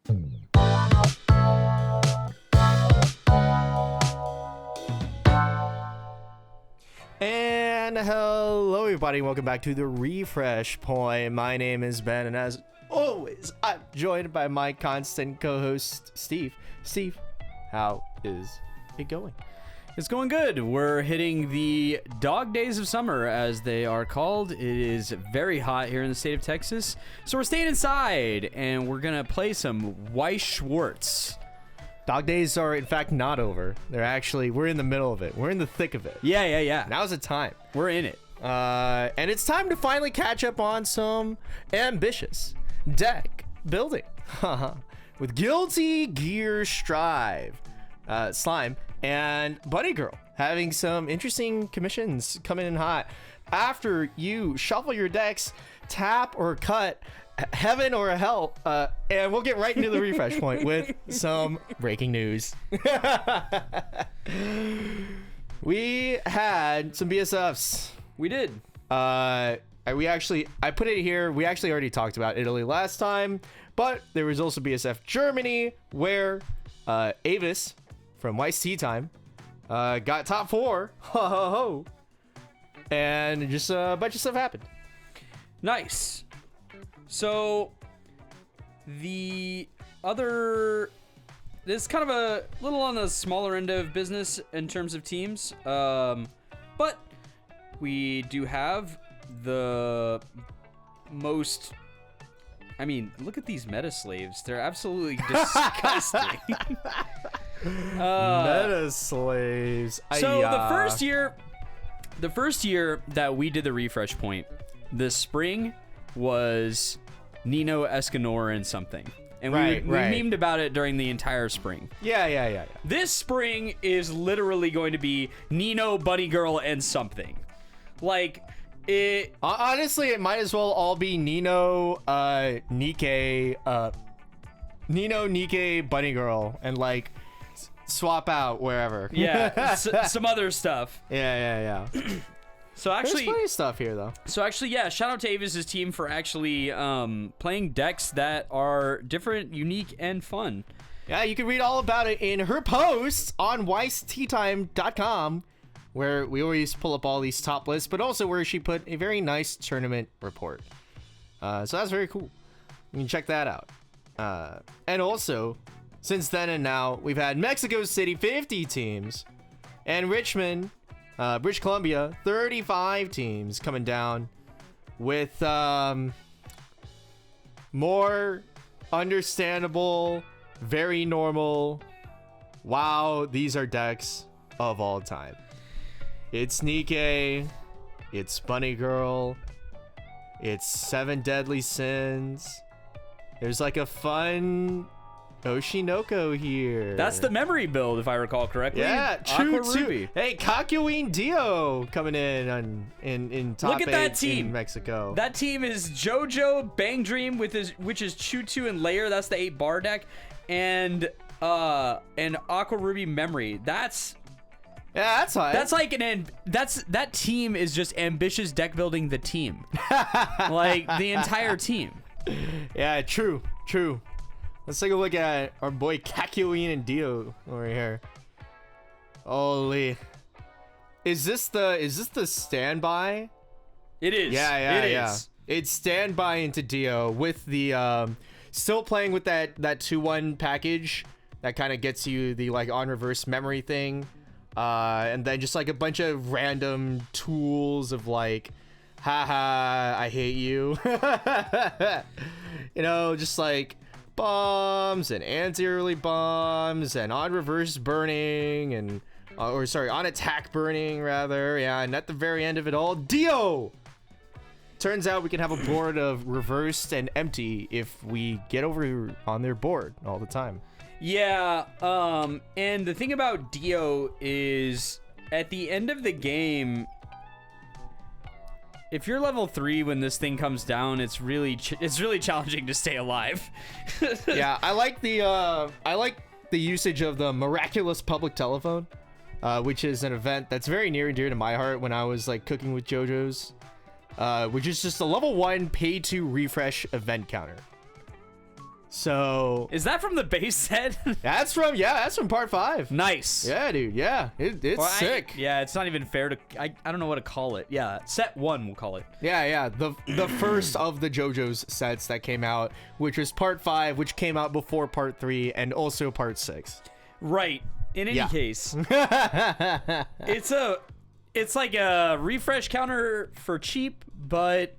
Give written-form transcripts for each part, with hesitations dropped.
And hello everybody, welcome back to the Refresh Point. My name is Ben, and as always, I'm joined by my constant co-host, Steve. Steve, how is it going? It's going good. We're hitting the dog days of summer, as they are called. It is very hot here in the state of Texas, so we're staying inside, and we're gonna play some Weiss Schwarz. Dog days are in fact not over. We're in the middle of it. We're in the thick of it. Yeah. Now's the time. We're in it. And it's time to finally catch up on some ambitious deck building. With Guilty Gear Strive, Slime, and Bunny Girl having some interesting commissions coming in hot. After you shuffle your decks, tap or cut heaven or hell, and we'll get right into the refresh point with some breaking news. We had some BSFs. We did. I put it here. We actually already talked about Italy last time, but there was also BSF Germany, where Avis from Weiss Tea Time got top 4. Ho ho ho. And just a bunch of stuff happened. Nice. So, this is kind of a little on the smaller end of business in terms of teams, but we do have the most, look at these meta slaves. They're absolutely disgusting. Meta slaves. So the first year that we did the refresh point, the spring was Nino, Escanor, and something. And we memed about it during the entire spring. Yeah. This spring is literally going to be Nino, Bunny Girl, and something. Like, it... Honestly, it might as well all be Nino, Nikke, Bunny Girl, and, like, swap out wherever. Yeah, some other stuff. Yeah. So actually, there's plenty of stuff here, though. So actually, yeah, shout out to Avis's team for actually playing decks that are different, unique, and fun. Yeah, you can read all about it in her posts on WeissTeaTime.com, where we always pull up all these top lists, but also where she put a very nice tournament report. So that's very cool. You can check that out. And also, since then and now, we've had Mexico City 50 teams, and Richmond, British Columbia, 35 teams coming down with more understandable, very normal, wow, these are decks of all time. It's Nikke, it's Bunny Girl, it's 7 Deadly Sins. There's like a fun Oshinoko here. That's the memory build, if I recall correctly. Yeah, true. Ruby. Hey, Kakyoin Dio coming in top 8 that team in Mexico. That team is JoJo, Bang Dream which is Chutu and Layer. That's the 8 bar deck, and Aqua Ruby Memory. That's high. That's like that team is just ambitious deck building. The team, like the entire team. Yeah, true. Let's take a look at our boy Kakyoin and Dio over here. Holy. Is this the standby? It is. Yeah. It's standby into Dio with the still playing with that 2-1 package that kind of gets you the like on reverse memory thing. And then just like a bunch of random tools of like, haha, I hate you. You know, just like bombs and anti-early bombs and on reverse burning and on attack burning rather. Yeah, and at the very end of it all, Dio. Turns out we can have a board of reversed and empty if we get over on their board all the time. Yeah, and the thing about Dio is at the end of the game, if you're level 3 when this thing comes down, it's really challenging to stay alive. Yeah, I like the usage of the miraculous public telephone, which is an event that's very near and dear to my heart when I was like cooking with JoJo's, which is just a level 1 pay to refresh event counter. So is that from the base set? that's from part 5. Nice. Yeah, dude. Yeah, it's sick. Yeah, it's not even fair to. I don't know what to call it. Yeah, set 1 we'll call it. Yeah. The first of the JoJo's sets that came out, which was part 5, which came out before part 3 and also part 6. Right. In any case, it's like a refresh counter for cheap, but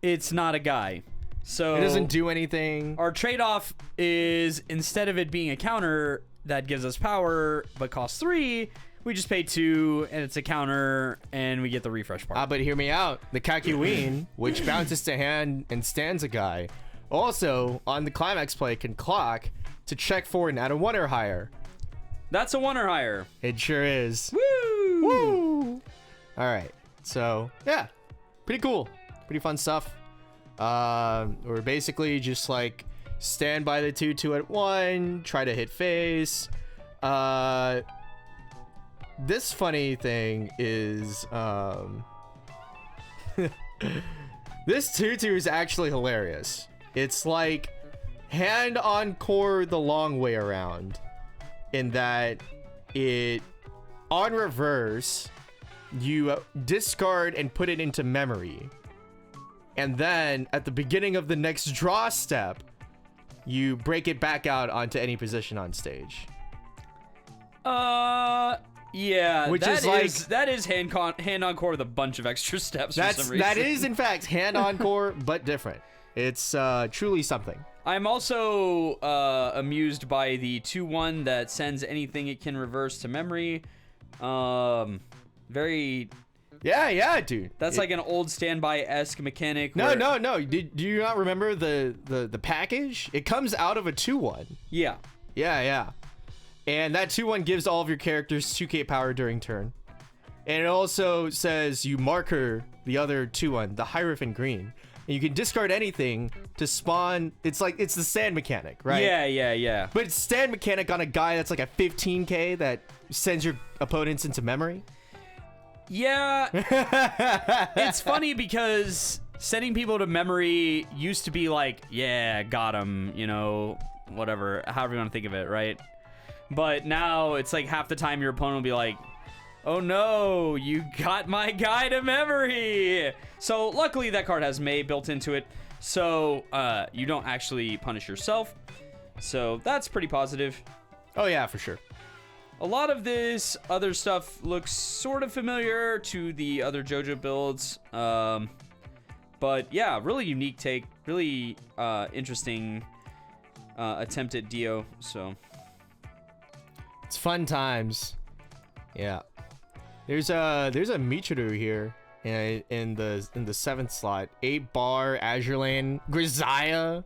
it's not a guy. So it doesn't do anything. Our trade-off is, instead of it being a counter that gives us power but costs 3, we just pay 2 and it's a counter and we get the refresh part. But hear me out. The Kakyoin, which bounces to hand and stands a guy, also on the climax play can clock to check for and add a 1 or higher. That's a 1 or higher. It sure is. Woo! Woo! All right. So yeah, pretty cool. Pretty fun stuff. Or basically just like stand by the 2/2 at 1, try to hit face. This funny thing is this 2/2 is actually hilarious. It's like hand on core the long way around, in that it on reverse you discard and put it into memory. And then at the beginning of the next draw step, you break it back out onto any position on stage. Yeah, which that is hand on core with a bunch of extra steps for some reason. That is in fact hand on core, but different. It's truly something. I'm also amused by the 2/1 that sends anything it can reverse to memory. Very. Yeah, dude. That's like an old standby-esque mechanic. No. Do you not remember the package? It comes out of a 2/1. Yeah. Yeah. And that 2/1 gives all of your characters 2k power during turn. And it also says you marker the other 2/1, the Hierophant green. And you can discard anything to spawn. It's the stand mechanic, right? Yeah. But it's stand mechanic on a guy that's like a 15k that sends your opponents into memory. Yeah. It's funny because sending people to memory used to be like, yeah, got him, whatever, however you want to think of it, right? But now it's like half the time your opponent will be like, oh no, you got my guy to memory. So luckily that card has May built into it, so you don't actually punish yourself. So that's pretty positive. Oh yeah, for sure. A lot of this other stuff looks sort of familiar to the other JoJo builds. But yeah, really unique take, really interesting attempt at Dio. So it's fun times. Yeah. There's a Michiru here in the 7th slot. 8-bar Azure Lane Grisaya,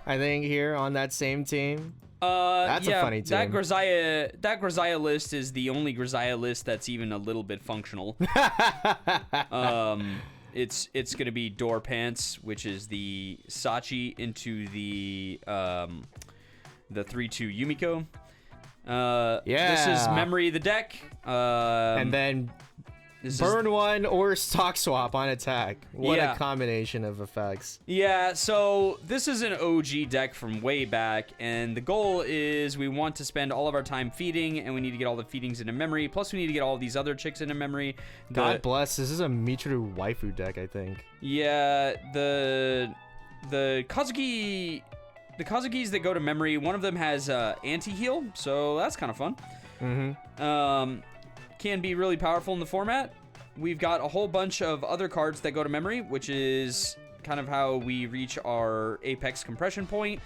I think, here on that same team. That's a funny team. That Grisaya list is the only Grisaya list that's even a little bit functional. It's gonna be Door Pants, which is the Sachi into the 3/2 Yumiko. This is Memory the deck. And then burn 1 or stock swap on attack. What a combination of effects. Yeah, so this is an OG deck from way back, and the goal is we want to spend all of our time feeding, and we need to get all the feedings into memory, plus we need to get all these other chicks into memory. God bless, this is a Michiru waifu deck, I think. Yeah, the Kazugis that go to memory, one of them has anti-heal, so that's kind of fun. Can be really powerful in the format. We've got a whole bunch of other cards that go to memory, which is kind of how we reach our apex compression point.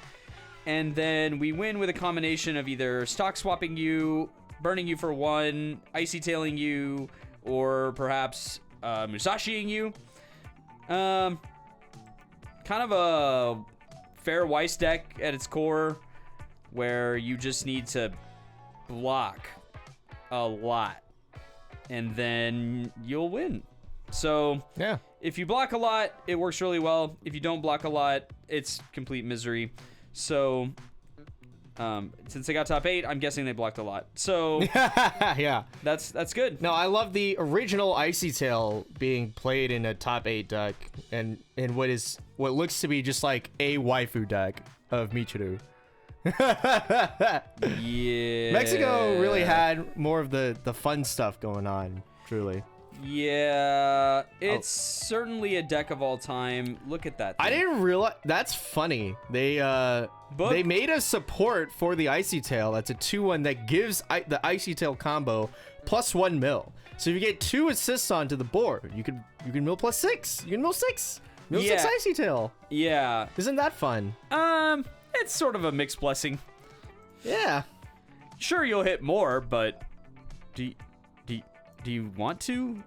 And then we win with a combination of either stock swapping you, burning you for 1, icy tailing you, or perhaps Musashiing you. Kind of a fair Weiss deck at its core, where you just need to block a lot, and then you'll win. So yeah, if you block a lot, it works really well. If you don't block a lot, it's complete misery. So since they got top 8, I'm guessing they blocked a lot. So yeah, that's good. No, I love the original Icy Tail being played in a top 8 deck, and in what looks to be just like a waifu deck. of Michiru. Yeah. Mexico really had more of the fun stuff going on, truly. Yeah, it's certainly a deck of all time. Look at that thing. I didn't realize. That's funny. They made a support for the Icy Tail. That's a 2/1 that gives the Icy Tail combo plus 1 mill. So if you get 2 assists onto the board, you can mill plus 6. You can mill 6. Mill 6 Icy Tail. Yeah. Isn't that fun? It's sort of a mixed blessing. Yeah. Sure, you'll hit more, but do you want to?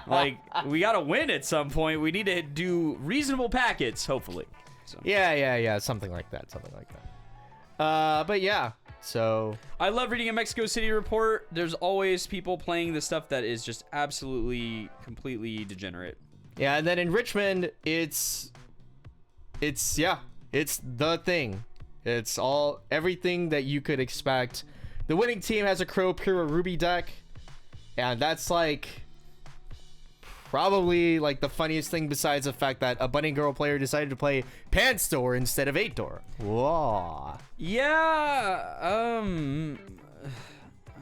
Like, we gotta win at some point. We need to do reasonable packets, hopefully. So. Yeah. Something like that. But yeah. So I love reading a Mexico City report. There's always people playing the stuff that is just absolutely, completely degenerate. Yeah, and then in Richmond, it's the thing. It's everything that you could expect. The winning team has a Crow Pura Ruby deck, and that's like probably like the funniest thing besides the fact that a Bunny Girl player decided to play Pants Door instead of 8-Door. Whoa. Yeah,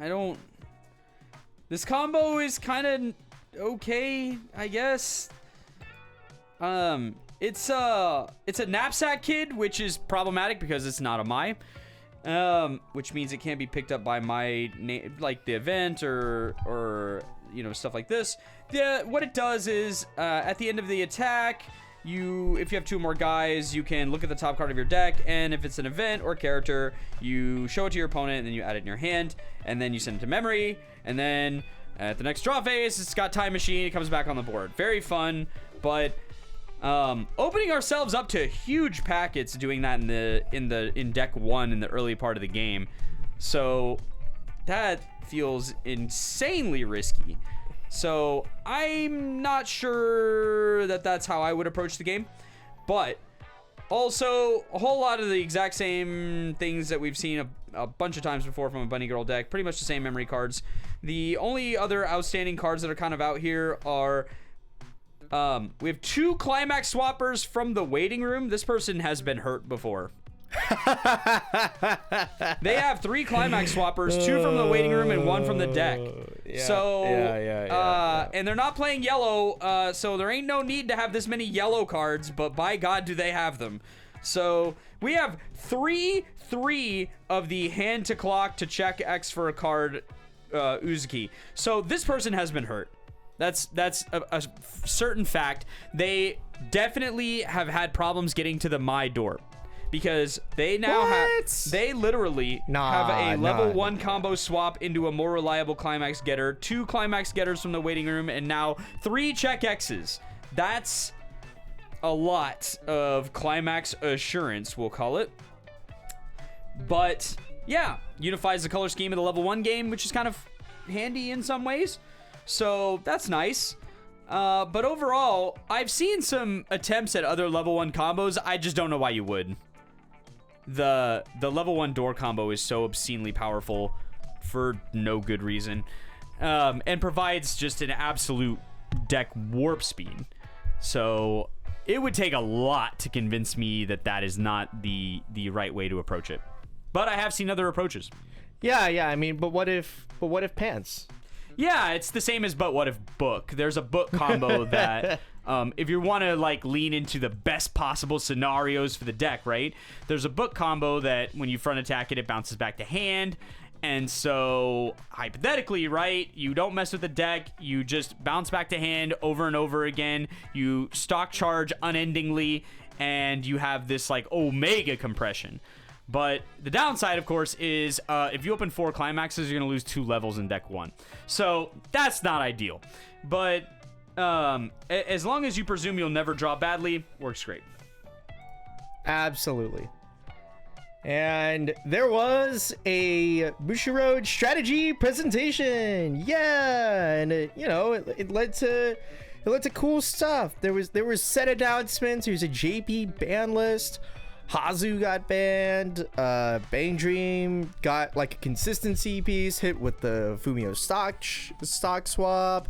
I don't. This combo is kind of okay, I guess. It's a knapsack kid, which is problematic because it's not a Mai. Which means it can't be picked up by my name, like the event or stuff like this. What it does is at the end of the attack, if you have 2 more guys, you can look at the top card of your deck, and if it's an event or character, you show it to your opponent, and then you add it in your hand, and then you send it to memory, and then at the next draw phase, it's got Time Machine. It comes back on the board. Very fun, but opening ourselves up to huge packets doing that in deck 1 in the early part of the game. So that feels insanely risky. So I'm not sure that that's how I would approach the game, but also a whole lot of the exact same things that we've seen a bunch of times before from a Bunny Girl deck. Pretty much the same memory cards. The only other outstanding cards that are kind of out here are we have 2 Climax Swappers from the waiting room. This person has been hurt before. They have 3 Climax Swappers, 2 from the waiting room and 1 from the deck. And they're not playing yellow, so there ain't no need to have this many yellow cards, but by God do they have them. So we have 3 of the hand to clock to check X for a card Uzuki. So this person has been hurt. That's a certain fact. They definitely have had problems getting to the My door. Because they now they literally have a level 1 combo swap into a more reliable Climax Getter, 2 Climax Getters from the waiting room, and now 3 check X's. That's a lot of Climax Assurance, we'll call it. But yeah, unifies the color scheme of the level 1 game, which is kind of handy in some ways. So that's nice. But overall, I've seen some attempts at other level 1 combos. I just don't know why you would. The level 1 door combo is so obscenely powerful for no good reason, and provides just an absolute deck warp speed. So it would take a lot to convince me that that is not the right way to approach it. But I have seen other approaches. Yeah. I mean, but what if Pants? Yeah, it's the same as But What If Book. There's a book combo that, if you want to like lean into the best possible scenarios for the deck, right? There's a book combo that when you front attack it, it bounces back to hand. And so, hypothetically, right, you don't mess with the deck, you just bounce back to hand over and over again, you stock charge unendingly, and you have this like Omega compression. But the downside, of course, is if you open 4 climaxes, you're going to lose 2 levels in deck 1. So that's not ideal. But as long as you presume you'll never draw badly, works great. Absolutely. And there was a Bushiroad strategy presentation. Yeah, and it led to cool stuff. There was set announcements. There's a JP ban list. Hazu got banned. Bang Dream got like a consistency piece hit with the Fumio stock swap.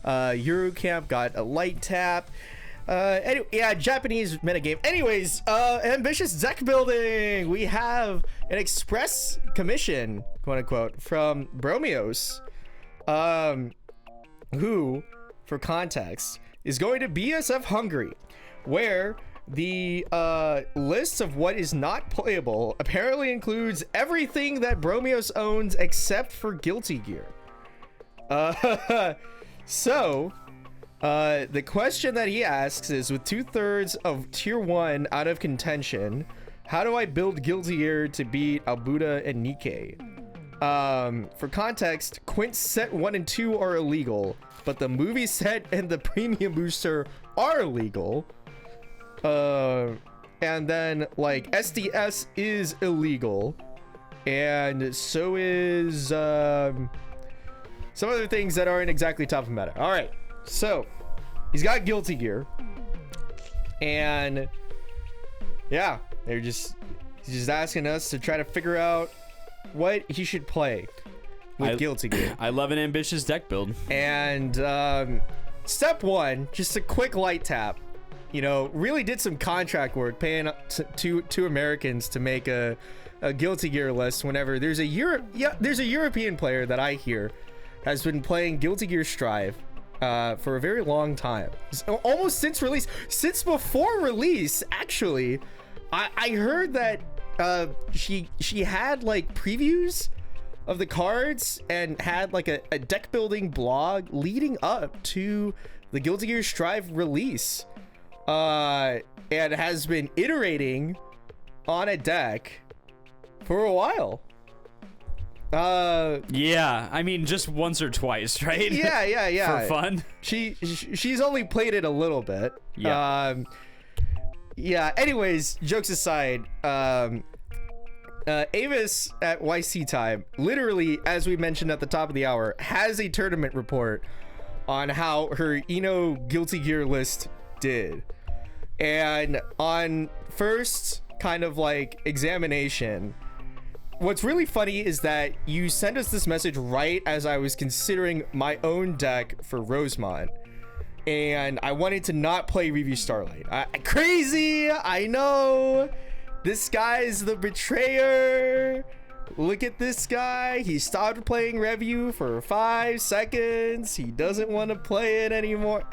Eurocamp got a light tap. Japanese metagame. Anyways, ambitious deck building. We have an express commission, quote unquote, from Bromyos, who, for context, is going to BSF Hungary, where the list of what is not playable apparently includes everything that Bromyos owns except for Guilty Gear. So the question that he asks is, with 2/3 of tier 1 out of contention, how do I build Guilty Gear to beat Albuda and Nikkei? For context, Quint set 1 and 2 are illegal, but the movie set and the premium booster are illegal. And then like SDS is illegal, and so is some other things that aren't exactly top of meta. All right, so he's got Guilty Gear, and yeah, he's just asking us to try to figure out what he should play with Guilty Gear. I love an ambitious deck build. And step 1, just a quick light tap. You know, really did some contract work, paying two Americans to make a Guilty Gear list. Whenever there's a European player that I hear has been playing Guilty Gear Strive for a very long time, almost since release, since before release. Actually, I heard that she had like previews of the cards and had like a deck building blog leading up to the Guilty Gear Strive release. And has been iterating on a deck for a while. Yeah, I mean, just once or twice, right? Yeah. For fun. She's only played it a little bit. Yeah. Anyways, jokes aside, Avis at YC time, literally, as we mentioned at the top of the hour, has a tournament report on how her Guilty Gear list did. And on first kind of like examination, what's really funny is that you sent us this message right as I was considering my own deck for Rosemont, and I wanted to not play Review Starlight. Crazy, I know. This guy's the betrayer. Look at this guy. He stopped playing Review for 5 seconds. He doesn't want to play it anymore.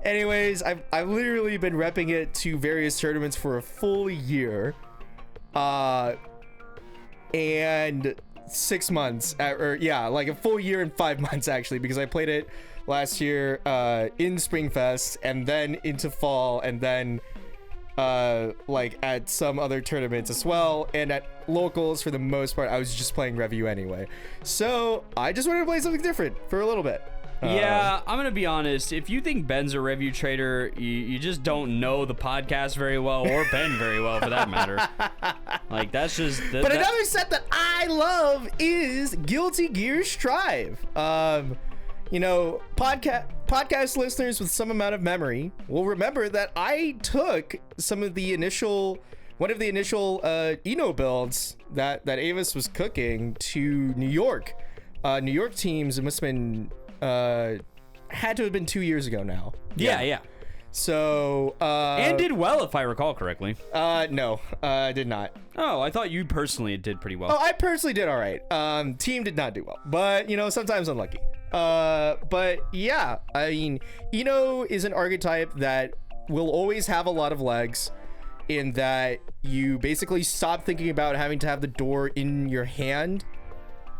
Anyways, I've literally been repping it to various tournaments for a full year, and 6 months, like a full year and 5 months actually, because I played it last year in Springfest, and then into fall, and then like at some other tournaments as well, and at locals. For the most part, I was just playing Review anyway, so I just wanted to play something different for a little bit. Yeah, I'm gonna be honest. If you think Ben's a Review trader, you just don't know the podcast very well, or Ben very well, for that matter. Like, that's just. Another set that I love is Guilty Gear Strive. Podcast listeners with some amount of memory will remember that I took one of the initial Eno builds that Avis was cooking to New York. New York teams. It must have been. Had to have been 2 years ago now. Yeah. So and did well, if I recall correctly. No, I did not. Oh, I thought you personally did pretty well. Oh, I personally did all right. Team did not do well, but sometimes unlucky. But yeah, I mean, Eno is an archetype that will always have a lot of legs, in that you basically stop thinking about having to have the door in your hand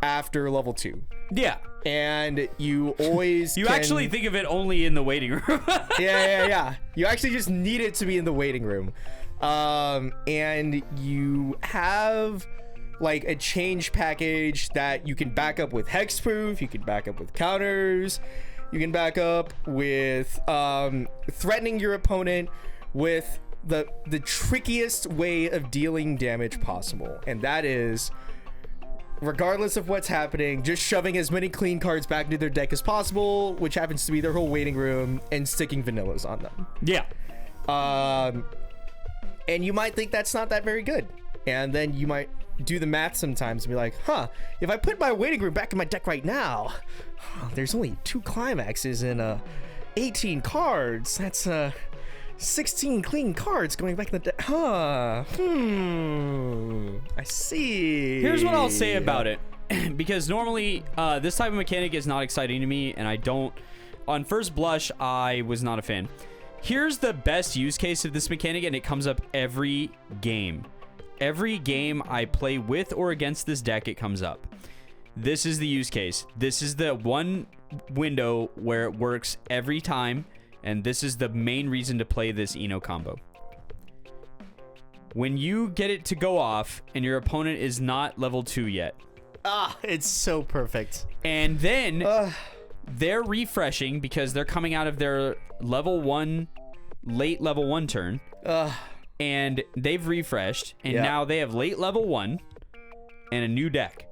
after level 2. Yeah. And you always actually think of it only in the waiting room. yeah. You actually just need it to be in the waiting room. And you have like a change package that you can back up with hexproof, you can back up with counters, you can back up with threatening your opponent with the trickiest way of dealing damage possible, and that is, regardless of what's happening, just shoving as many clean cards back into their deck as possible, which happens to be their whole waiting room, and sticking vanillas on them. Yeah. And you might think that's not that very good, and then you might do the math sometimes and be like, if I put my waiting room back in my deck right now, there's only 2 climaxes and 18 cards. 16 clean cards going back in the deck. Huh. I see. Here's what I'll say about it. Because normally, this type of mechanic is not exciting to me, and I don't... On first blush, I was not a fan. Here's the best use case of this mechanic, and it comes up every game. Every game I play with or against this deck, it comes up. This is the use case. This is the one window where it works every time, and this is the main reason to play this Eno combo. When you get it to go off, and your opponent is not level 2 yet. It's so perfect. And then they're refreshing because they're coming out of their level 1, late level 1 turn. And they've refreshed, and now they have late level 1 and a new deck.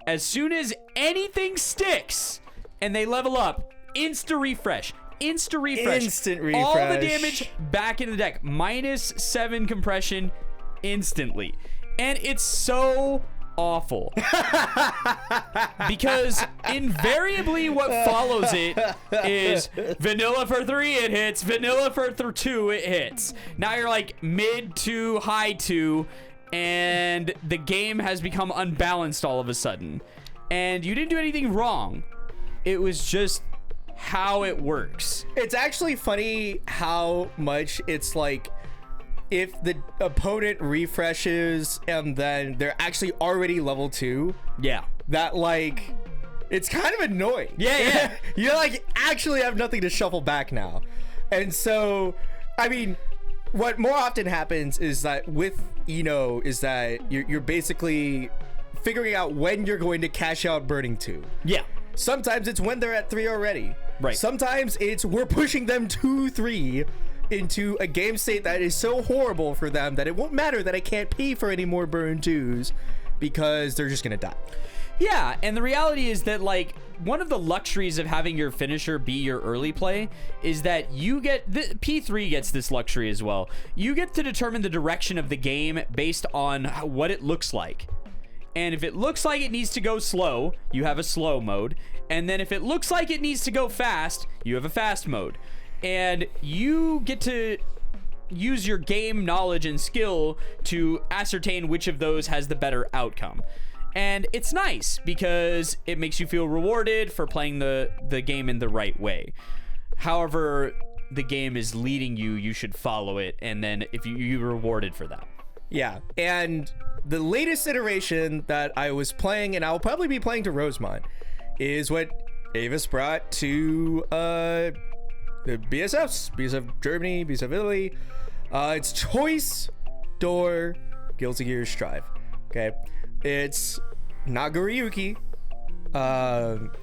As soon as anything sticks and they level up, instant refresh. Instant refresh. All the damage back into the deck. -7 compression instantly. And it's so awful. Because invariably what follows it is vanilla for 3, it hits. Vanilla for 2, it hits. Now you're like mid to high 2, and the game has become unbalanced all of a sudden. And you didn't do anything wrong. It was just how it works. It's actually funny how much it's like, if the opponent refreshes and then they're actually already level 2, that like, it's kind of annoying. Yeah. You like actually have nothing to shuffle back now. And so, I mean, what more often happens is that with Eno is that you're basically figuring out when you're going to cash out Burning 2. Yeah. Sometimes it's when they're at 3 already. Right. Sometimes it's we're pushing them to 3 into a game state that is so horrible for them that it won't matter that I can't pay for any more Burn 2s because they're just gonna die. Yeah, and the reality is that, like, one of the luxuries of having your finisher be your early play is that you get... P3 gets this luxury as well. You get to determine the direction of the game based on what it looks like. And if it looks like it needs to go slow, you have a slow mode. And then if it looks like it needs to go fast, you have a fast mode. And you get to use your game knowledge and skill to ascertain which of those has the better outcome. And it's nice because it makes you feel rewarded for playing the game in the right way. However the game is leading you, you should follow it, and then if you're rewarded for that. Yeah, and the latest iteration that I was playing, and I'll probably be playing to Rosemont, is what Avis brought to the BSF Germany, BSF Italy. It's Choice, Door, Guilty Gear, Strive. Okay, it's Nagoriyuki,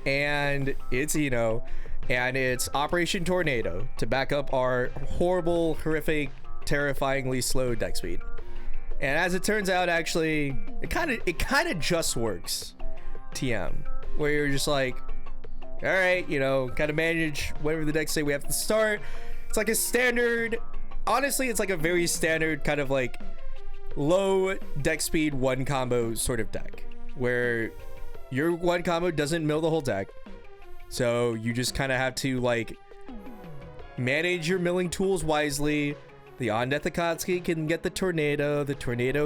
and it's Eno, and it's Operation Tornado to back up our horrible, horrific, terrifyingly slow deck speed. And as it turns out, actually, it kind of just works. TM, where you're just like, all right, you know, kind of manage whatever the decks say we have to start. It's like a standard. Honestly, it's like a very standard kind of like low deck speed one combo sort of deck, where your one combo doesn't mill the whole deck. So you just kind of have to like manage your milling tools wisely. The Undeath Akatsuki can get the tornado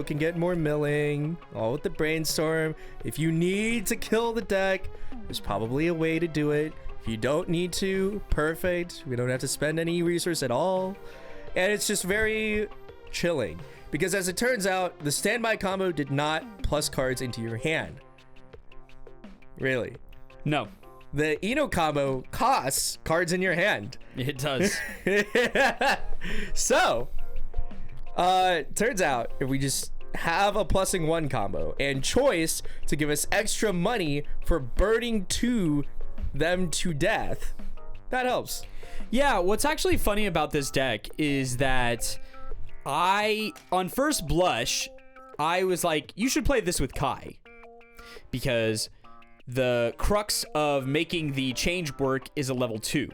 can get more milling, all with the brainstorm. If you need to kill the deck, there's probably a way to do it. If you don't need to, perfect. We don't have to spend any resource at all. And it's just very chilling. Because as it turns out, the standby combo did not plus cards into your hand. Really? No. The Eno combo costs cards in your hand. It does. So, turns out if we just have a plussing one combo and Choice to give us extra money for burning them to death, that helps. Yeah, what's actually funny about this deck is that on first blush, I was like, you should play this with Kai. Because the crux of making the change work is a level 2.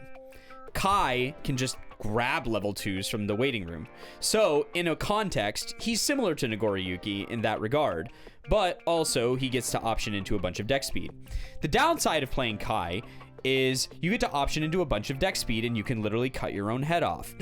Kai can just grab level 2s from the waiting room. So, in a context, he's similar to Nagoriyuki in that regard, but also he gets to option into a bunch of deck speed. The downside of playing Kai is you get to option into a bunch of deck speed and you can literally cut your own head off.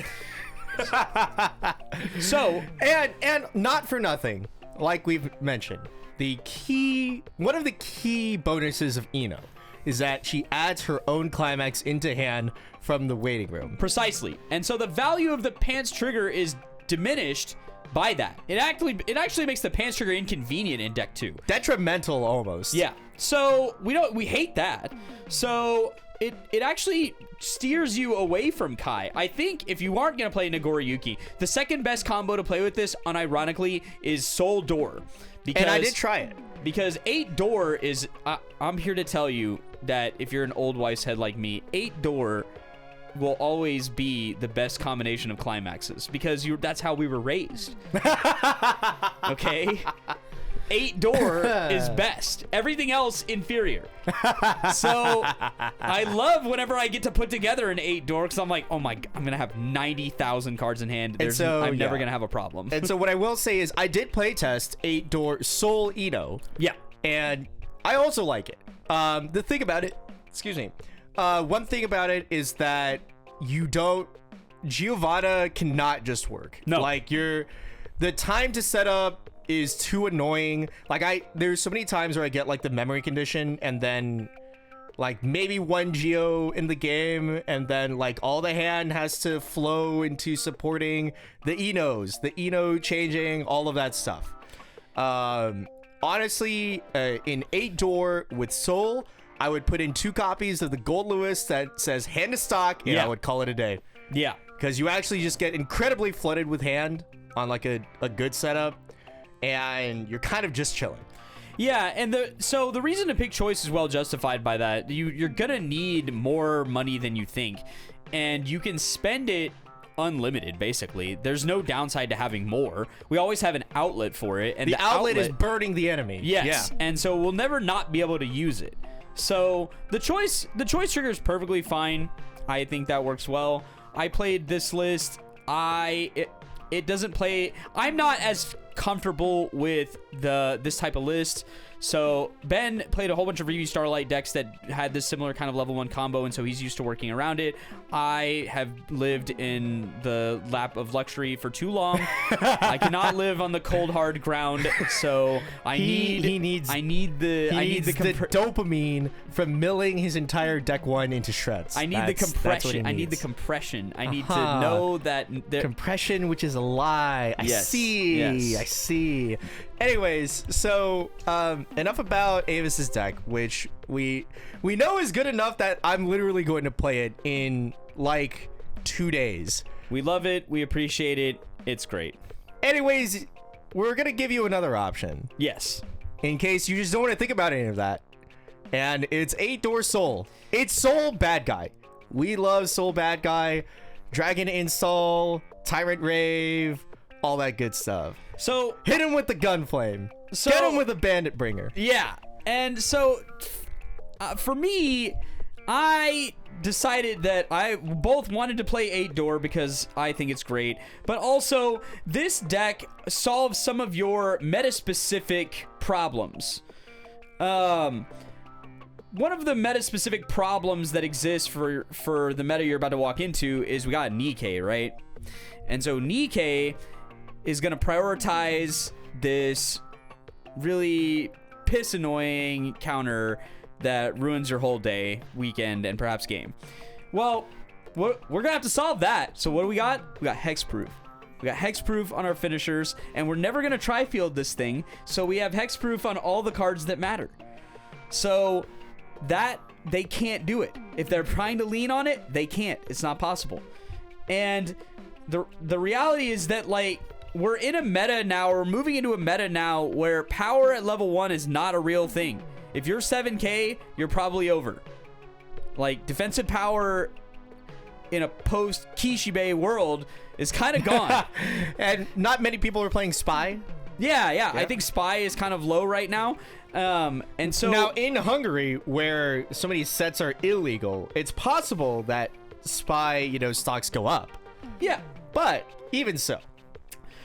So and not for nothing, like we've mentioned, one of the key bonuses of Ino is that she adds her own climax into hand from the waiting room. Precisely. And so the value of the pants trigger is diminished by that. It actually makes the pants trigger inconvenient in deck 2. Detrimental almost. Yeah. So we hate that. So it actually steers you away from Kai. I think if you aren't going to play Nagoriyuki, the second best combo to play with this, unironically, is Soul Door. And I did try it. Because 8 Door is... I'm here to tell you that if you're an old Weiss head like me, 8 Door will always be the best combination of climaxes. Because that's how we were raised. Okay? 8 Door is best. Everything else inferior. So I love whenever I get to put together an 8 Door because I'm like, oh my God, I'm gonna have 90,000 cards in hand. I'm never gonna have a problem. And so what I will say is I did play test 8 Door Soul Ino. Yeah. And I also like it. The thing about it, excuse me. One thing about it is that Giovanna cannot just work. No. Like the time to set up is too annoying. Like there's so many times where I get like the memory condition and then like maybe one Geo in the game and then like all the hand has to flow into supporting the Enos, the Eno changing, all of that stuff. Honestly, in 8 Door with Soul, I would put in 2 copies of the Gold Lewis that says hand to stock and I would call it a day. Yeah. Because you actually just get incredibly flooded with hand on like a good setup. And you're kind of just chilling. Yeah, and the reason to pick choice is well justified by that. You're gonna need more money than you think, and you can spend it unlimited. Basically, there's no downside to having more. We always have an outlet for it, and the outlet is burning the enemy. Yes, yeah. And so we'll never not be able to use it. So the choice trigger is perfectly fine. I think that works well. I played this list. It doesn't play. I'm not as comfortable with this type of list. So Ben played a whole bunch of Review Starlight decks that had this similar kind of level 1 combo, and so he's used to working around it. I have lived in the lap of luxury for too long. I cannot live on the cold hard ground, so he needs the dopamine from milling his entire deck 1 into shreds. I need the compression. I need the compression. I need to know that compression, which is a lie. I see. Anyways, so enough about Avis's deck, which we know is good enough that I'm literally going to play it in like 2 days. We love it. We appreciate it. It's great. Anyways, we're gonna give you another option. Yes. In case you just don't want to think about any of that. And it's 8 Door Soul. It's Soul Bad Guy. We love Soul Bad Guy, Dragon Install, Tyrant Rave, all that good stuff. So hit him with the gun flame. Get him with a bandit bringer. Yeah. And so for me, I decided that I both wanted to play 8 Door because I think it's great, but also this deck solves some of your meta-specific problems. One of the meta-specific problems that exists for the meta you're about to walk into is we got Nikkei, right? And so Nikkei is going to prioritize this really piss annoying counter that ruins your whole day, weekend, and perhaps game. Well, we're going to have to solve that. So what do we got? We got Hexproof. We got Hexproof on our finishers, and we're never going to tri-field this thing, so we have Hexproof on all the cards that matter. So that, they can't do it. If they're trying to lean on it, they can't. It's not possible. And the reality is that, like, we're in a meta now, we're moving into a meta now where power at level 1 is not a real thing. If you're 7k, you're probably over. Like, defensive power in a post-Kishibe world is kind of gone. And not many people are playing Spy. Yeah. I think Spy is kind of low right now. And so now in Hungary, where so many sets are illegal, it's possible that Spy, stocks go up. Yeah. But even so.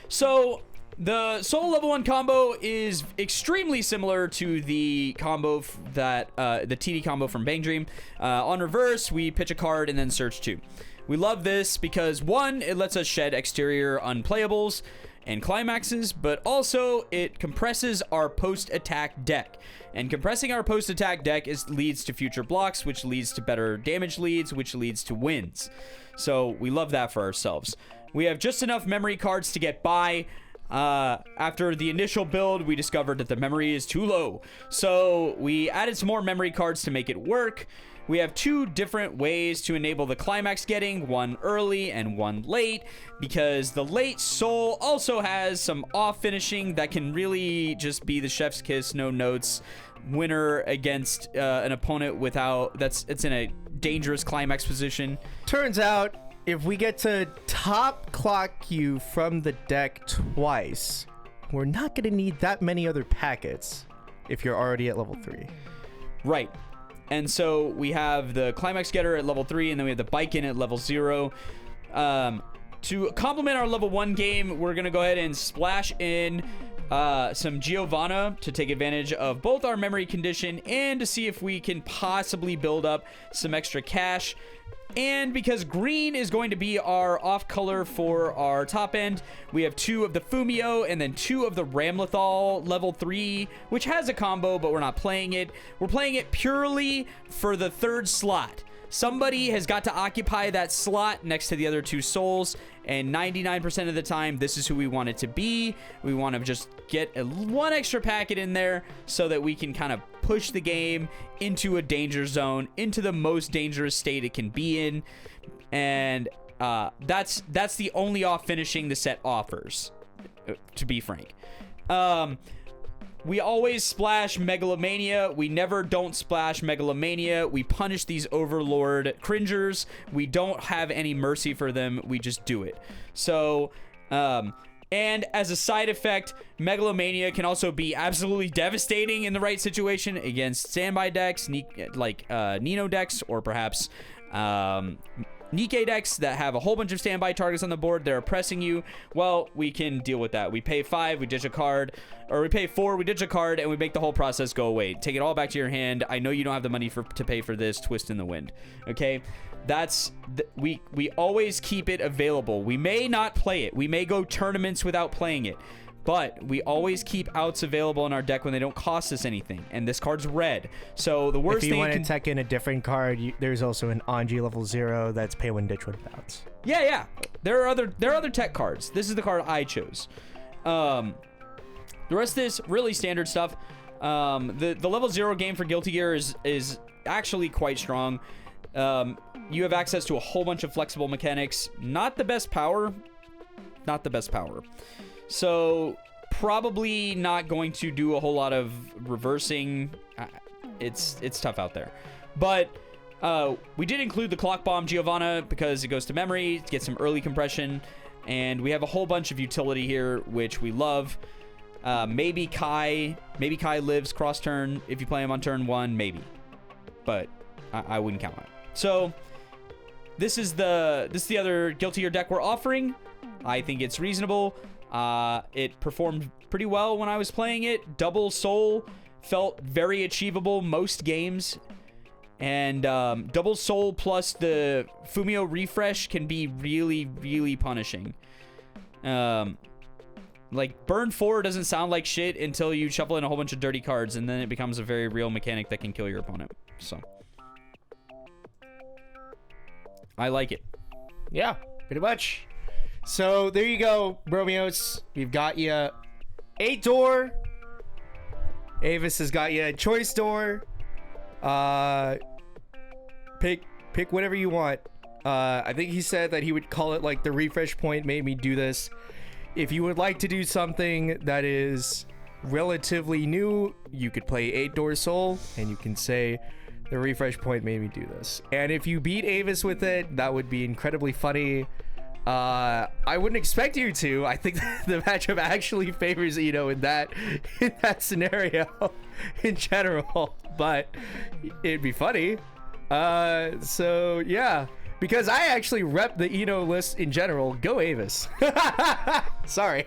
So the Soul level 1 combo is extremely similar to the combo the TD combo from Bang Dream. On reverse, we pitch a card and then search 2. We love this because, one, it lets us shed exterior unplayables and climaxes, but also it compresses our post-attack deck. And compressing our post-attack deck leads to future blocks, which leads to better damage leads, which leads to wins. So we love that for ourselves. We have just enough memory cards to get by. After the initial build, we discovered that the memory is too low. So we added some more memory cards to make it work. We have 2 different ways to enable the climax getting, one early and one late, because the late soul also has some off finishing that can really just be the chef's kiss, no notes winner against an opponent it's in a dangerous climax position. Turns out, if we get to top clock you from the deck twice, we're not going to need that many other packets if you're already at level 3. Right. And so we have the Climax Getter at level 3, and then we have the Bikin at level 0. To complement our level 1 game, we're going to go ahead and splash in some Giovanna to take advantage of both our memory condition and to see if we can possibly build up some extra cash. And because green is going to be our off color for our top end, we have 2 of the Fumio and then 2 of the Ramlethal level 3, which has a combo, but we're not playing it. We're playing it purely for the 3rd slot. Somebody has got to occupy that slot next to the other 2 souls, and 99% of the time, this is who we want it to be. We want to just get one extra packet in there so that we can kind of push the game into a danger zone, into the most dangerous state it can be in, and that's the only off finishing the set offers, to be frank. We always splash Megalomania. We never don't splash Megalomania. We punish these Overlord cringers. We don't have any mercy for them. We just do it. So, and as a side effect, Megalomania can also be absolutely devastating in the right situation against standby decks, like Nino decks, or perhaps Nikke decks that have a whole bunch of standby targets on the board. They're oppressing you. Well, we can deal with that. We pay 5, we ditch a card, or we pay 4, we ditch a card, and we make the whole process go away. Take it all back to your hand. I know you don't have the money to pay for this. Twist in the wind. Okay, we always keep it available. We may not play it. We may go tournaments without playing it. But we always keep outs available in our deck when they don't cost us anything. And this card's red. So the worst thing... If you want to tech in a different card, there's also an Anji level 0 that's pay when ditch when bounce. Yeah. There are other tech cards. This is the card I chose. The rest of this, really standard stuff. The level 0 game for Guilty Gear is actually quite strong. You have access to a whole bunch of flexible mechanics. Not the best power. So probably not going to do a whole lot of reversing. It's tough out there. But we did include the Clock Bomb Giovanna because it goes to memory, to get some early compression, and we have a whole bunch of utility here, which we love. Maybe Kai lives cross turn if you play him on turn 1, maybe. But I wouldn't count on it. So this is the other Guilty Gear deck we're offering. I think it's reasonable. It performed pretty well when I was playing it. Double Soul felt very achievable most games. And Double Soul plus the Fumio refresh can be really, really punishing. Like, Burn 4 doesn't sound like shit until you shuffle in a whole bunch of dirty cards, and then it becomes a very real mechanic that can kill your opponent. So, I like it. Yeah, pretty much. So there you go, Bromyos. We've got you 8-door. Avis has got you a choice door. Pick whatever you want. I think he said that he would call it like the refresh point made me do this. If you would like to do something that is relatively new, you could play 8-door soul and you can say the refresh point made me do this. And if you beat Avis with it, that would be incredibly funny. I wouldn't expect you to. I think the matchup actually favors Ito in that scenario in general, but it'd be funny. So yeah, because I actually rep the Eno list in general. Go Avis. Sorry.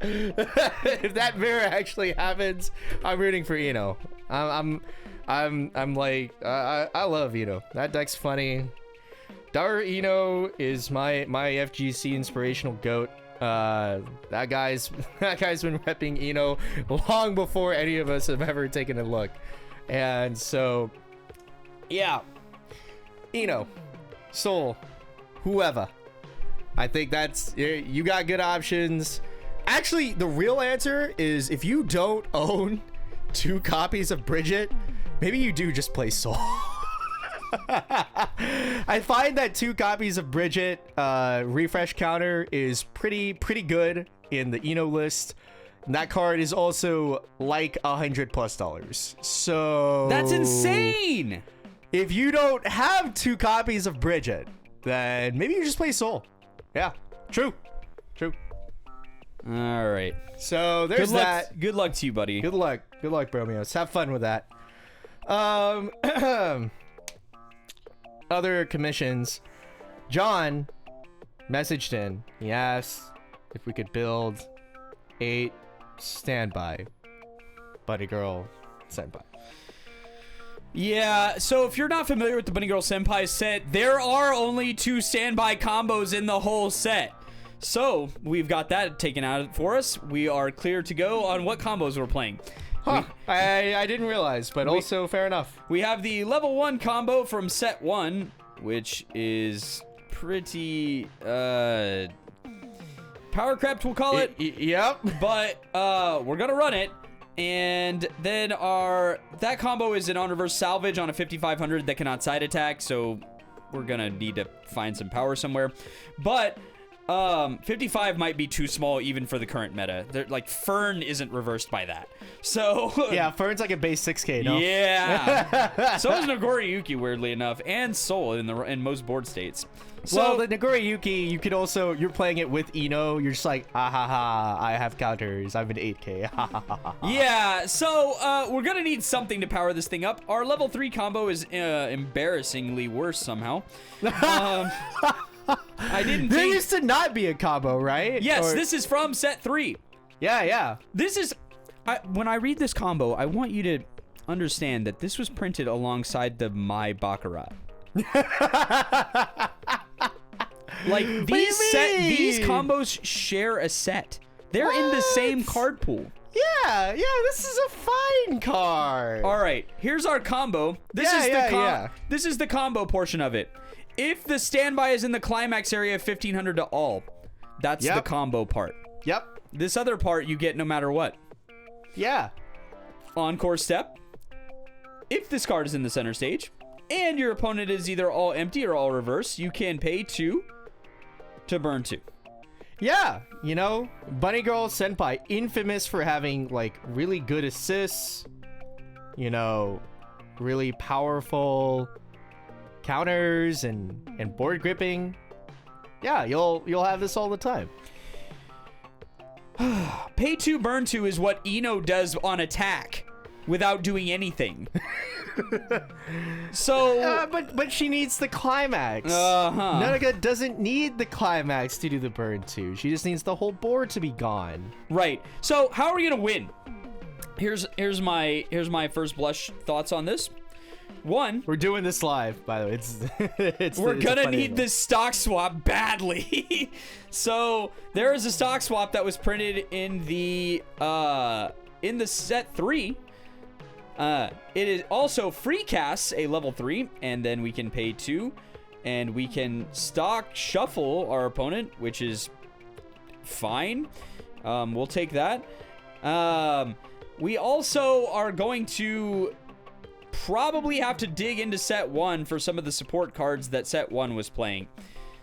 If that mirror actually happens, I'm rooting for Eno. I'm like, I love Eno. That deck's funny. Daru Ino is my FGC inspirational goat. That guy's been repping Ino long before any of us have ever taken a look. And so, yeah, Ino, Soul, whoever. I think you got good options. Actually, the real answer is if you don't own 2 copies of Bridget, maybe you do just play Soul. I find that 2 copies of Bridget refresh counter is pretty good in the Eno list. And that card is also like $100+. So that's insane. If you don't have 2 copies of Bridget, then maybe you just play Soul. Yeah, true. All right. So there's that. Good luck to you, buddy. Good luck, Bromyos. Have fun with that. Other commissions. Jon messaged in. He asked if we could build 8 standby Buddy Girl Senpai. Yeah, so if you're not familiar with the Bunny Girl Senpai set, there are only 2 standby combos in the whole set. So, we've got that taken out for us. We are clear to go on what combos we're playing. Huh, I didn't realize, but also fair enough. We have the level 1 combo from set 1, which is pretty, power crept, we'll call it. Yep. But, we're gonna run it. And then that combo is an on reverse salvage on a 5500 that cannot side attack, so we're gonna need to find some power somewhere. But 55 might be too small even for the current meta. Like Fern isn't reversed by that. So yeah, Fern's like a base 6k, no? Yeah. So is Nagoriyuki, weirdly enough, and Soul in most board states. So, well, the Nagoriyuki, you could also, you're playing it with Ino, you're just like, ah ha ha, I have counters, I'm an 8k, ha ha ha ha. Yeah, so we're gonna need something to power this thing up. Our level 3 combo is embarrassingly worse somehow. I didn't There think... used to not be a combo, right? Yes, this is from set 3. Yeah. This is... when I read this combo, I want you to understand that this was printed alongside the My Baccarat. Like, these combos share a set. They're in the same card pool. Yeah, this is a fine card. All right, here's our combo. This is the combo portion of it. If the standby is in the climax area of 1500 to all, that's the combo part. Yep. This other part you get no matter what. Yeah. Encore step. If this card is in the center stage, and your opponent is either all empty or all reverse, you can pay 2 to burn 2. Yeah, you know, Bunny Girl Senpai, infamous for having, like, really good assists, you know, really powerful counters and board gripping. Yeah, you'll have this all the time. Pay 2, burn 2 is what Ino does on attack without doing anything. So but she needs the climax. Nunaga doesn't need the climax to do the burn 2. She just needs the whole board to be gone. Right. So how are we gonna win? Here's my first blush thoughts on this. 1, we're doing this live, by the way. We're gonna need this stock swap badly. So there is a stock swap that was printed in the set 3. It is also free casts a level 3, and then we can pay 2, and we can stock shuffle our opponent, which is fine. We'll take that. We also are going to probably have to dig into set 1 for some of the support cards that set 1 was playing.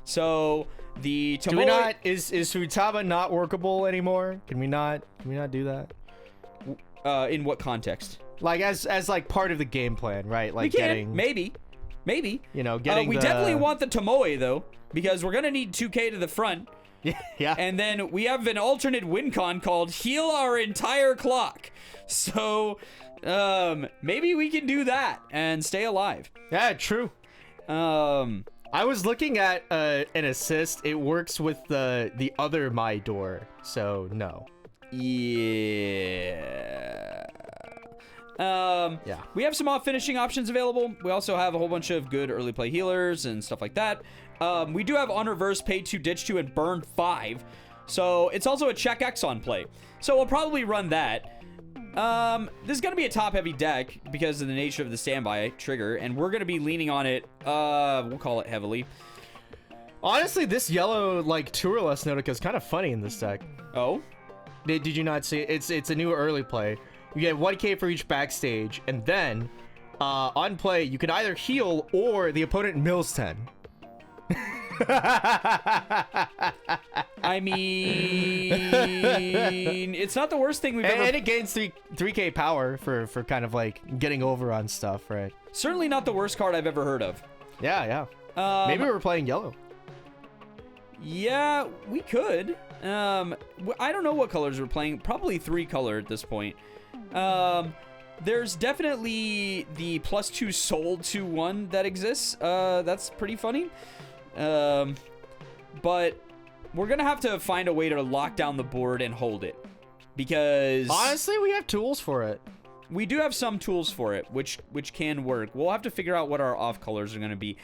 So the Tomoe... Do we not, is Futaba not workable anymore? Can we not do that? In what context? Like as like part of the game plan, right? Like we can, getting maybe. You know, getting we definitely want the Tomoe though, because we're gonna need 2k to the front. Yeah. And then we have an alternate win con called Heal Our Entire Clock. So maybe we can do that and stay alive. Yeah, true. I was looking at an assist. It works with the other My Door, so no. Yeah. We have some off finishing options available. We also have a whole bunch of good early play healers and stuff like that. We do have on reverse, pay 2, ditch 2, and burn 5. So it's also a check X on play. So we'll probably run that. This is going to be a top heavy deck because of the nature of the standby trigger, and we're going to be leaning on it, we'll call it heavily. Honestly, this yellow, like, Tourless Nautica is kind of funny in this deck. Oh? Did you not see it? It's a new early play. You get 1k for each backstage, and then, on play, you can either heal or the opponent mills 10. I mean, it's not the worst thing we've ever... And it gains 3k power for kind of, like, getting over on stuff, right? Certainly not the worst card I've ever heard of. Yeah. Maybe we're playing yellow. Yeah, we could. I don't know what colors we're playing. Probably 3 color at this point. There's definitely the +2 soul 2/1 that exists. That's pretty funny. But we're gonna have to find a way to lock down the board and hold it, because honestly, we have tools for it. We do have some tools for it, which can work. We'll have to figure out what our off colors are gonna be.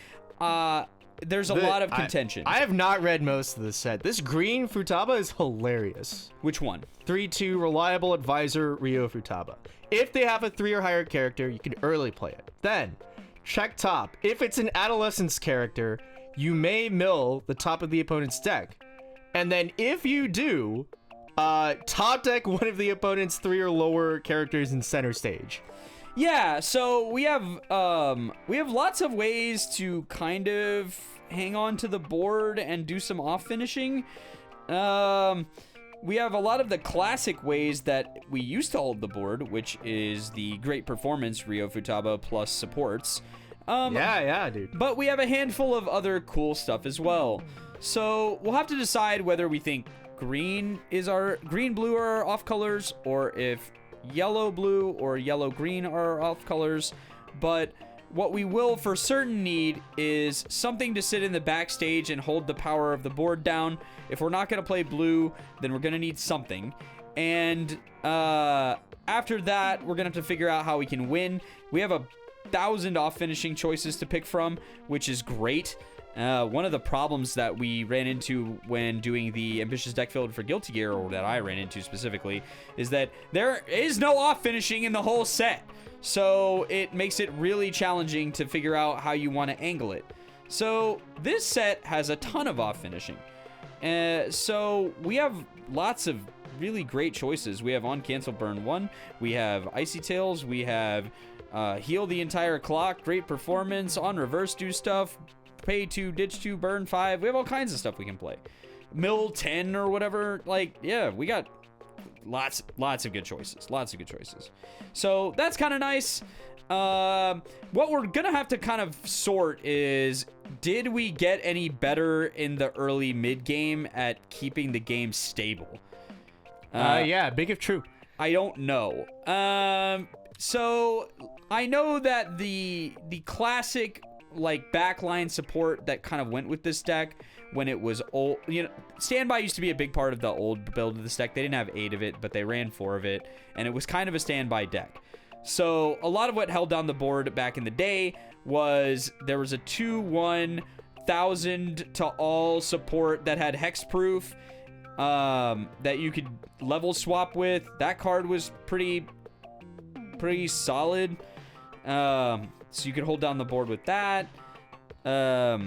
There's a lot of contention. I have not read most of this set. This green Futaba is hilarious. Which one? 3/2 Reliable Advisor Ryo Futaba. If they have a 3 or higher character, you can early play it. Then, check top. If it's an Adolescence character, you may mill the top of the opponent's deck. And then if you do, top deck one of the opponent's 3 or lower characters in center stage. Yeah, so we have lots of ways to kind of hang on to the board and do some off finishing. We have a lot of the classic ways that we used to hold the board, which is the great performance Ryo Futaba plus supports. Yeah, dude. But we have a handful of other cool stuff as well. So we'll have to decide whether we think green blue are our off colors, or if yellow blue or yellow green are off colors. But what we will for certain need is something to sit in the backstage and hold the power of the board down. If we're not going to play blue, then we're going to need something. And after that, we're going to have to figure out how we can win. We have 1,000 off finishing choices to pick from, which is great. One of the problems that we ran into when doing the ambitious deck build for Guilty Gear, or that I ran into specifically, is that there is no off finishing in the whole set. So it makes it really challenging to figure out how you want to angle it. So this set has a ton of off finishing. So we have lots of really great choices. We have on cancel burn 1. We have Icy Tails. We have heal the entire clock. Great performance. On reverse do stuff. Pay 2, ditch 2, burn 5. We have all kinds of stuff we can play. Mill 10 or whatever. Like, yeah, we got lots of good choices. Lots of good choices. So that's kind of nice. What we're going to have to kind of sort is, did we get any better in the early mid game at keeping the game stable? Yeah, big if true. I don't know. So I know that the classic, like, backline support that kind of went with this deck when it was old, you know, standby used to be a big part of the old build of this deck. They didn't have 8 of it, but they ran 4 of it, and it was kind of a standby deck. So a lot of what held down the board back in the day was there was a 2/1 1,000 to all support that had hexproof, that you could level swap with. That card was pretty solid. So you could hold down the board with that. But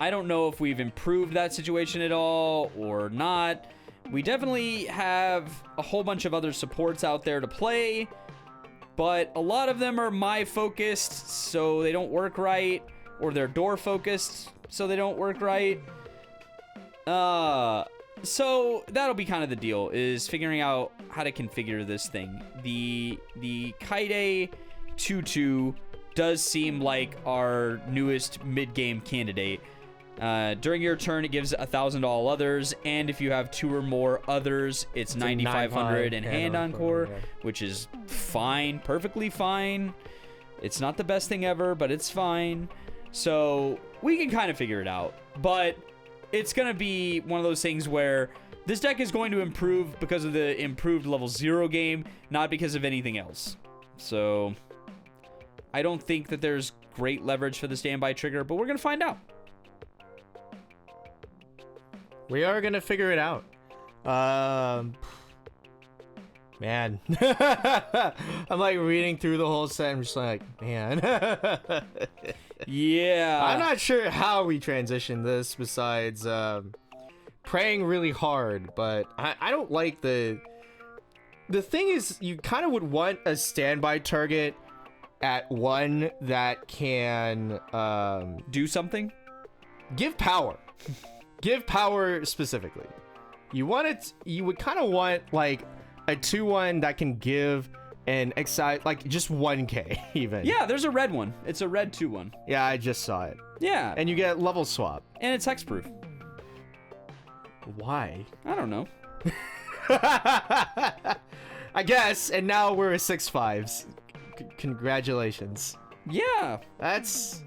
I don't know if we've improved that situation at all or not. We definitely have a whole bunch of other supports out there to play, but a lot of them are my focused, so they don't work right, or they're door focused, so they don't work right. So that'll be kind of the deal, is figuring out how to configure this thing. The Kaide 2/2 does seem like our newest mid-game candidate. During your turn, it gives 1,000 to all others, and if you have 2 or more others, it's 9,500 and hand encore, yeah, which is fine, perfectly fine. It's not the best thing ever, but it's fine. So we can kind of figure it out, but it's gonna be one of those things where This deck is going to improve because of the improved level 0 game, not because of anything else. So, I don't think that there's great leverage for the standby trigger, but we're going to find out. We are going to figure it out. Man. I'm like reading through the whole set. I'm just like, man. Yeah. I'm not sure how we transition this besides praying really hard, but I don't like the thing is you kind of would want a standby target at 1 that can do something. Give power. Give power specifically. You want it. You would kind of want like a 2/1 that can give an excite like just 1k even. Yeah, there's a red one. It's a red 2/1. Yeah, I just saw it. Yeah. And you get level swap. And it's hexproof. Why? I don't know. I guess. And now we're a 6/5s. Congratulations. Yeah. That's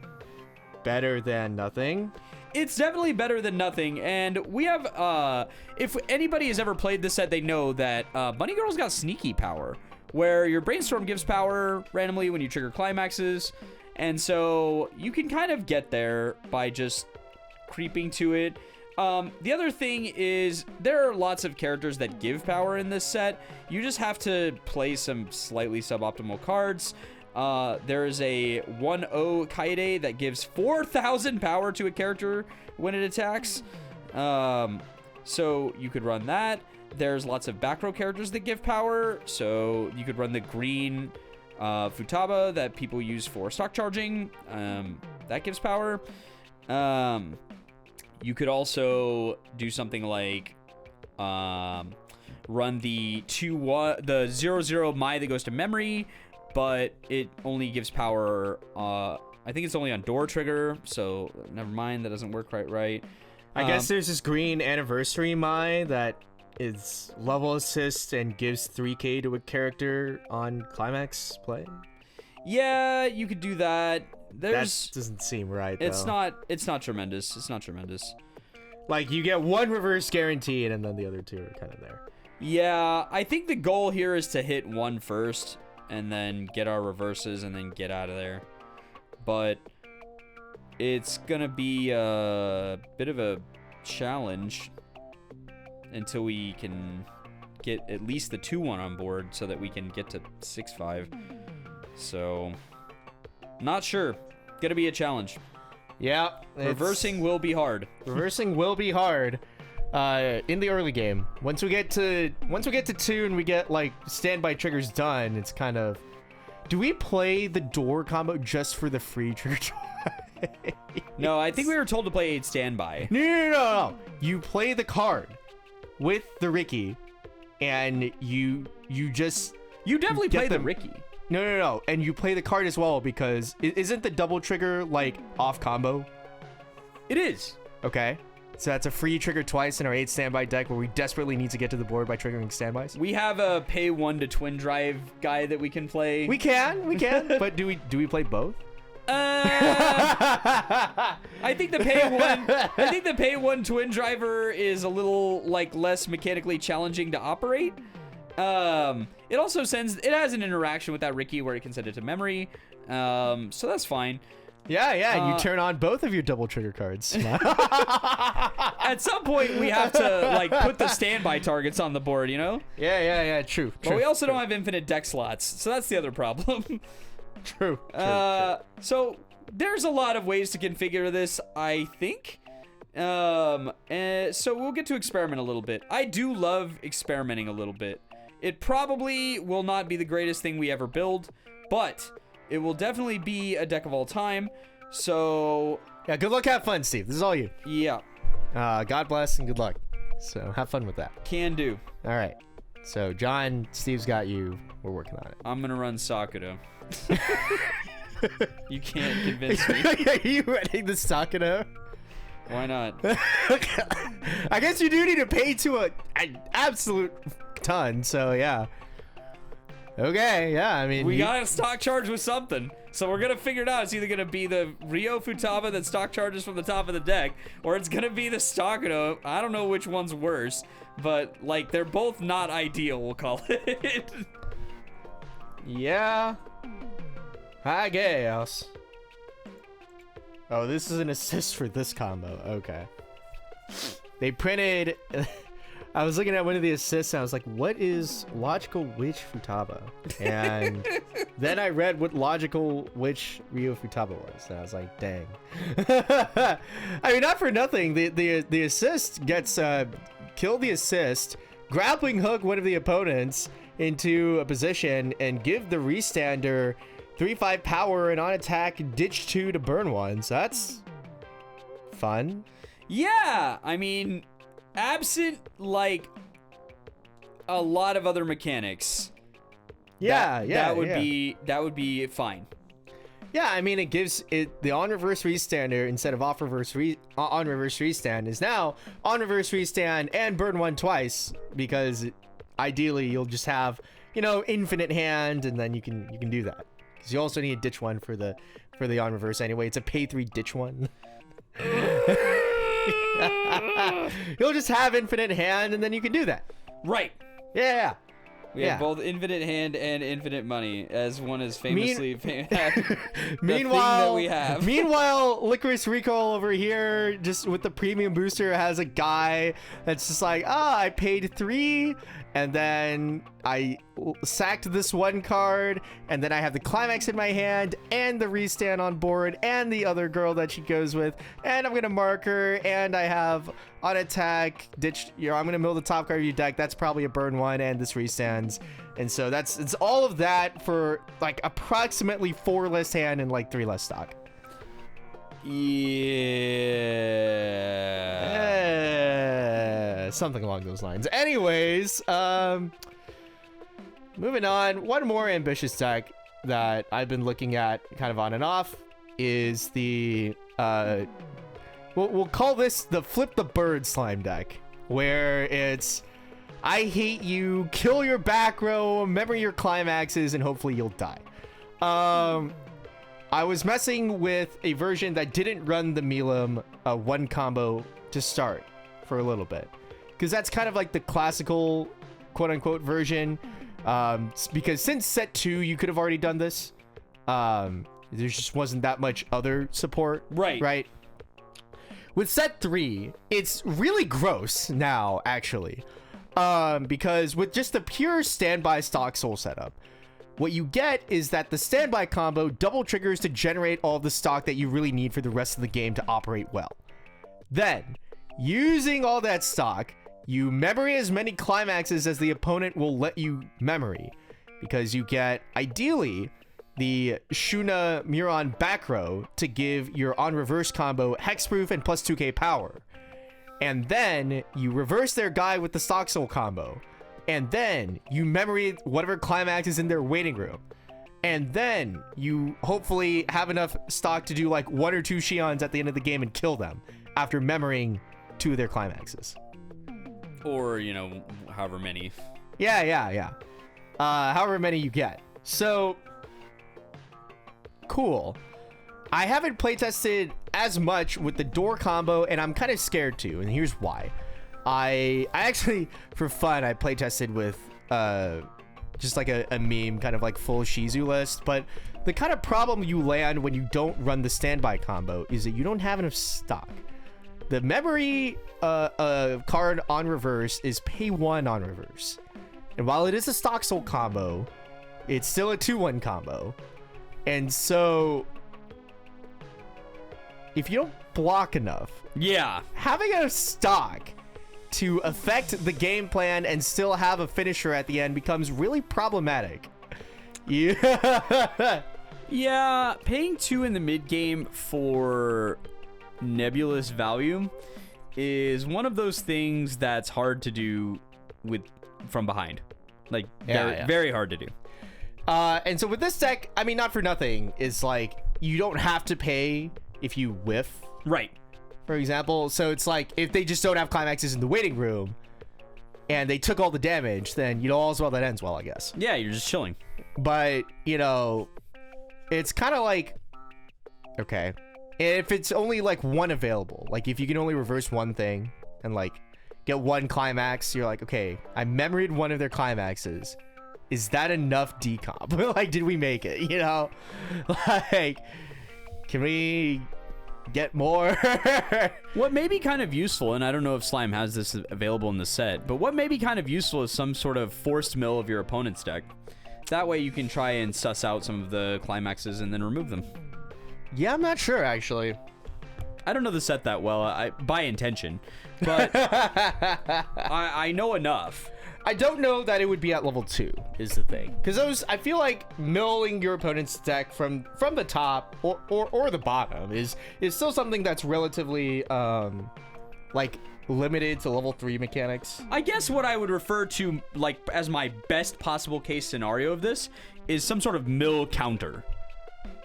better than nothing. It's definitely better than nothing, and we have, if anybody has ever played this set, they know that Bunny Girl's got sneaky power, where your Brainstorm gives power randomly when you trigger climaxes, and so you can kind of get there by just creeping to it. The other thing is, there are lots of characters that give power in this set. You just have to play some slightly suboptimal cards. There is a 1/0 Kaede that gives 4,000 power to a character when it attacks. So you could run that. There's lots of back row characters that give power. So you could run the green Futaba that people use for stock charging. That gives power. You could also do something like run the 0/0 Mai that goes to memory, but it only gives power, I think it's only on door trigger, so never mind, that doesn't work quite right. I guess there's this green anniversary Mai that is level assist and gives 3k to a character on climax play. Yeah, you could do that. That doesn't seem right, though. It's not tremendous. It's not tremendous. Like, you get 1 reverse guaranteed, and then the other 2 are kind of there. Yeah, I think the goal here is to hit 1 first, and then get our reverses, and then get out of there. But it's gonna be a bit of a challenge until we can get at least the 2/1 on board so that we can get to 6/5. So, not sure. Gonna be a challenge. Yeah. Reversing will be hard. Reversing will be hard in the early game. Once we get to 2 and we get like standby triggers done, it's kind of, do we play the door combo just for the free trigger? No, I think we were told to play 8 standby. No. You play the card with the Ricky, and you definitely play the Ricky. No. And you play the card as well, because isn't the double trigger like off combo? It is. Okay. So that's a free trigger twice in our 8 standby deck where we desperately need to get to the board by triggering standbys. We have a pay 1 to twin drive guy that we can play. We can. But do we play both? I think the pay 1 twin driver is a little like less mechanically challenging to operate. It also it has an interaction with that Ricky where it can send it to memory. So that's fine. Yeah, and you turn on both of your double trigger cards. At some point, we have to like put the standby targets on the board, you know? Yeah, true. But we also don't have infinite deck slots, so that's the other problem. True. So there's a lot of ways to configure this, I think. So we'll get to experiment a little bit. I do love experimenting a little bit. It probably will not be the greatest thing we ever build, but it will definitely be a deck of all time. So yeah, good luck, have fun, Steve. This is all you. Yeah. God bless and good luck. So have fun with that. Can do. All right. So John, Steve's got you. We're working on it. I'm gonna run Sakura. You can't convince me. Are you running the Sakura? Why not? I guess you do need to pay to an absolute ton. So yeah. Okay, yeah, I mean... We gotta stock charge with something. So we're gonna figure it out. It's either gonna be the Rio Futaba that stock charges from the top of the deck, or it's gonna be the Stakano. I don't know which one's worse, but, like, they're both not ideal, we'll call it. Yeah. I guess. Oh, this is an assist for this combo. Okay. They printed... I was looking at one of the assists and I was like, what is Logical Witch Futaba? And then I read what Logical Witch Rio Futaba was. And I was like, dang. I mean, not for nothing. The assist gets kill the assist, grappling hook one of the opponents into a position, and give the restander 3/5 power and on attack ditch 2 to burn 1. So that's fun. Yeah, I mean... absent, like, a lot of other mechanics. That would be fine. Yeah, I mean, it gives it the on reverse restander instead of on reverse restand is now on reverse restand and burn 1 twice, because ideally you'll just have, you know, infinite hand, and then you can do that. Because you also need ditch 1 for the on reverse anyway. It's a pay 3 ditch 1. You'll just have infinite hand, and then you can do that. Right. Yeah. We have both infinite hand and infinite money, as one is famously meanwhile, we have. Meanwhile, Licorice Recall over here, just with the premium booster, has a guy that's just like, I paid 3, and then I sacked this 1 card, and then I have the climax in my hand, and the restand on board, and the other girl that she goes with, and I'm gonna mark her, and I have on attack ditch. You know, I'm gonna mill the top card of your deck. That's probably a burn 1, and this restands, and so it's all of that for like approximately 4 less hand and like 3 less stock. Yeah. Something along those lines. Anyways, moving on. One more ambitious deck that I've been looking at kind of on and off is the we'll call this the Flip the Bird slime deck, where it's I hate you, kill your back row, memory your climaxes, and hopefully you'll die. I was messing with a version that didn't run the Milim 1 combo to start for a little bit, because that's kind of like the classical quote-unquote version, because since set 2 you could have already done this. There just wasn't that much other support. Right. With set 3, it's really gross now, actually, because with just the pure standby stock soul setup, what you get is that the standby combo double triggers to generate all the stock that you really need for the rest of the game to operate well. Then, using all that stock, you memory as many climaxes as the opponent will let you memory, because you get, ideally, the Shuna Muron back row to give your on reverse combo hexproof and plus 2k power. And then you reverse their guy with the stock soul combo. And then you memory whatever climax is in their waiting room. And then you hopefully have enough stock to do like 1 or 2 Shions at the end of the game and kill them after memorying 2 of their climaxes. Or, you know, however many. Yeah. However many you get. So, cool. I haven't playtested as much with the door combo, and I'm kind of scared to, and here's why. I actually, for fun, I playtested with just like a meme, kind of like full Shizu list, but the kind of problem you land when you don't run the standby combo is that you don't have enough stock. The memory card on reverse is pay 1 on reverse, and while it is a stock soul combo, it's still a 2-1 combo, and so if you don't block enough, having enough stock to affect the game plan and still have a finisher at the end becomes really problematic. Yeah, paying 2 in the mid game for nebulous value is one of those things that's hard to do from behind. Like, very hard to do. And so with this deck, I mean, not for nothing, is like you don't have to pay if you whiff. Right. For example, so it's like if they just don't have climaxes in the waiting room, and they took all the damage, then, you know, all's well that ends well, I guess. Yeah, you're just chilling. But, you know, it's kind of like, okay, if it's only like one available, like if you can only reverse one thing and like get one climax, you're like, okay, I memoried one of their climaxes. Is that enough decomp? Like, did we make it? You know, like, can we get more? What may be kind of useful, and I don't know if Slime has this available in the set, but what may be kind of useful is some sort of forced mill of your opponent's deck. That way you can try and suss out some of the climaxes and then remove them. Yeah, I'm not sure, actually. I don't know the set that well, by intention, but I know enough. I don't know that it would be at level 2 is the thing, because I feel like milling your opponent's deck from the top or the bottom is still something that's relatively like limited to level 3 mechanics. I guess what I would refer to like as my best possible case scenario of this is some sort of mill counter.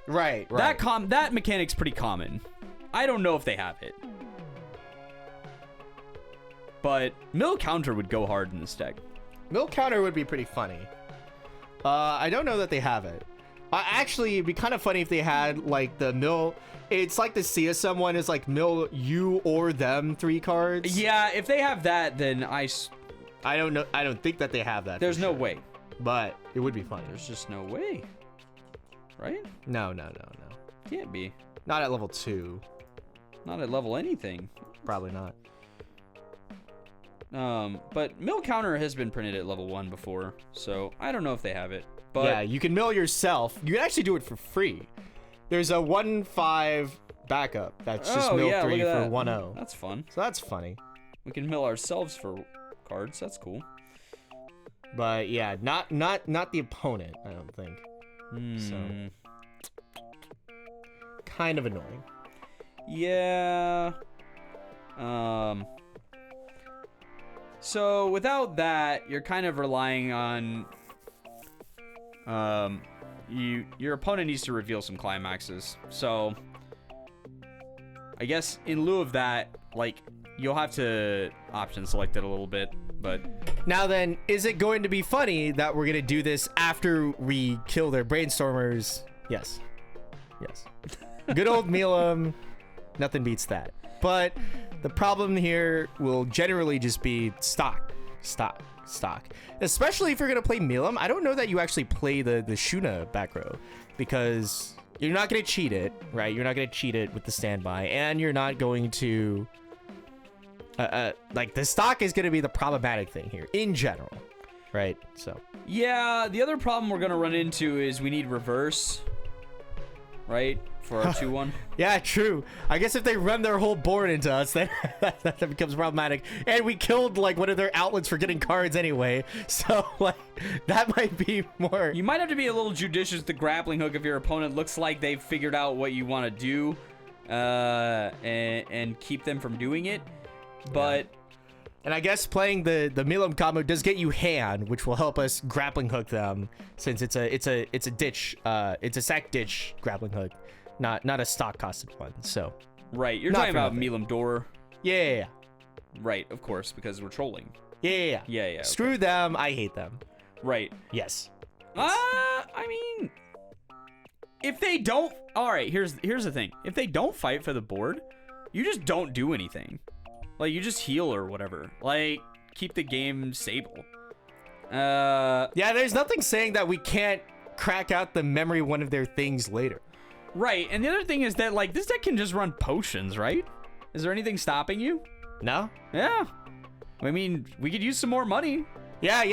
Right. That mechanic's pretty common. I don't know if they have it, but mill counter would go hard in this deck. Mill counter would be pretty funny. I don't know that they have it. Actually, it'd be kind of funny if they had like the mill. It's like the CSM one is like mill you or them 3 cards. Yeah, if they have that, then I don't know. I don't think that they have that. There's no way. But it would be funny. There's just no way. Right? No. Can't be. Not at level 2. Not at level anything. Probably not. But mill counter has been printed at level 1 before, so I don't know if they have it. But yeah, you can mill yourself. You can actually do it for free. There's a 1/5 backup that's just mill 3 for 1/0. That's fun. So that's funny. We can mill ourselves for cards. That's cool. But yeah, not the opponent, I don't think. So kind of annoying. Yeah. So without that, you're kind of relying on your opponent needs to reveal some climaxes. So I guess in lieu of that, like, you'll have to option select it a little bit. But now then, is it going to be funny that we're gonna do this after we kill their brainstormers? Yes. Good old Milam. Nothing beats that. But the problem here will generally just be stock. Especially if you're gonna play Milam. I don't know that you actually play the Shuna back row, because you're not gonna cheat it, right? You're not gonna cheat it with the standby, and you're not going to like, the stock is gonna be the problematic thing here in general, right? So yeah, the other problem we're gonna run into is we need reverse, right, for our 2/1. Yeah, true. I guess if they run their whole board into us, then that becomes problematic. And we killed like one of their outlets for getting cards anyway, so like that might be more. You might have to be a little judicious with the grappling hook if your opponent looks like they've figured out what you want to do, and keep them from doing it. But and I guess playing the Milam combo does get you hand, which will help us grappling hook them, since it's a ditch, it's a sack ditch grappling hook, not a stock costed one. So right, you're talking about Milam door. Yeah. Right, of course, because we're trolling. Yeah. Okay. Screw them. I hate them. Right. Yes. I mean, if they don't, all right. Here's the thing. If they don't fight for the board, you just don't do anything. Like, you just heal or whatever. Like, keep the game stable. Yeah, there's nothing saying that we can't crack out the memory one of their things later. Right, and the other thing is that, like, this deck can just run potions, right? Is there anything stopping you? No? Yeah. I mean, we could use some more money. Yeah.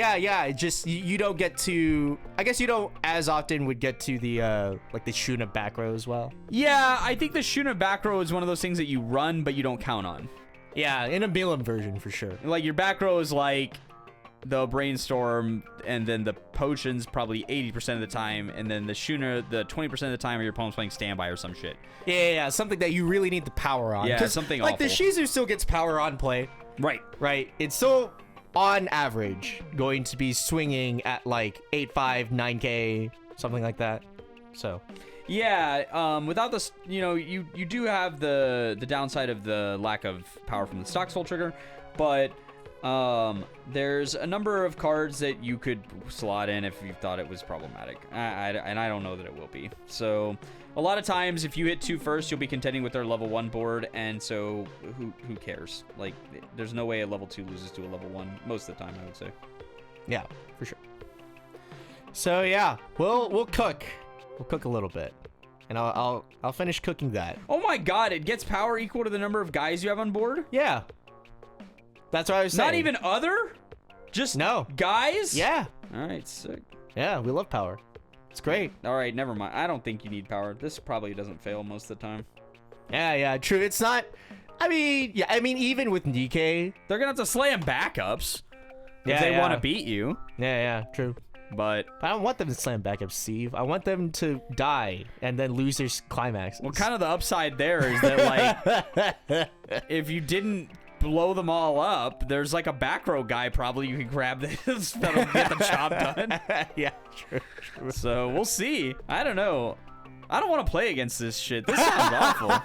It just, you don't get to, I guess you don't as often would get to the, like the Shuna back row as well. Yeah, I think the Shuna back row is one of those things that you run, but you don't count on. Yeah, in a Milam version for sure. Like, your back row is like the brainstorm, and then the potions probably 80% of the time, and then the Shuna the 20% of the time, or your opponent's playing standby or some shit. Yeah, something that you really need the power on. Yeah, something like awful. The Shizu still gets power on play. Right. It's still on average going to be swinging at like 8.5, 9k, something like that. So yeah, without this, you do have the downside of the lack of power from the stock soul trigger, but There's a number of cards that you could slot in if you thought it was problematic. And I don't know that it will be. So a lot of times if you hit 2 first, you'll be contending with their level 1 board. And so who cares? Like, there's no way a level 2 loses to a level 1 most of the time, I would say. Yeah, for sure. So yeah, we'll cook. We'll cook a little bit. And I'll finish cooking that. Oh my god, it gets power equal to the number of guys you have on board? Yeah. That's what I was saying. Not even other? Just guys? Yeah. All right, sick. Yeah, we love power. It's great. All right, never mind. I don't think you need power. This probably doesn't fail most of the time. Yeah, true. It's not... I mean, even with Nikkei... They're going to have to slam backups if they want to beat you. Yeah, true. But I don't want them to slam back up, Steve. I want them to die and then lose their climax. Well, kind of the upside there is that, like, if you didn't blow them all up, there's like a back row guy probably you can grab that'll get the job done. Yeah, true. So we'll see. I don't know. I don't want to play against this shit. This sounds awful.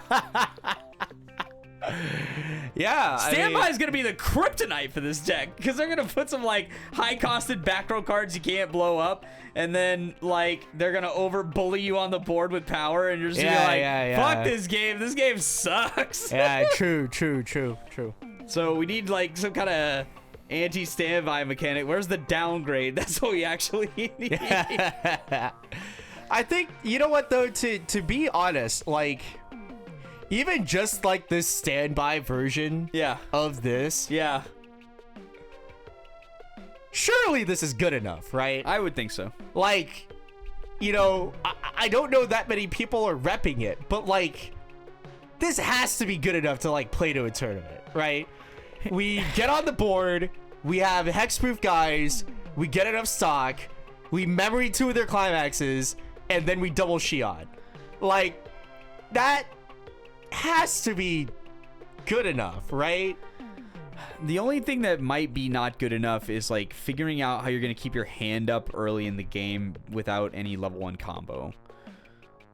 Yeah, Standby is going to be the kryptonite for this deck because they're going to put some like high-costed back row cards you can't blow up, and then like they're going to over-bully you on the board with power, and you're just going to be like, fuck this game. This game sucks. Yeah, true. So we need like some kind of anti-standby mechanic. Where's the downgrade? That's what we actually need. I think, you know what though, to be honest, like... Even just like this standby version of this. Yeah. Surely this is good enough, right? I would think so. Like, you know, I don't know that many people are repping it, but like, this has to be good enough to like play to a tournament, right? We get on the board, we have hexproof guys, we get enough stock, we memory 2 of their climaxes, and then we double Xion. Like, that... has to be good enough, right? The only thing that might be not good enough is like figuring out how you're going to keep your hand up early in the game without any level 1 combo.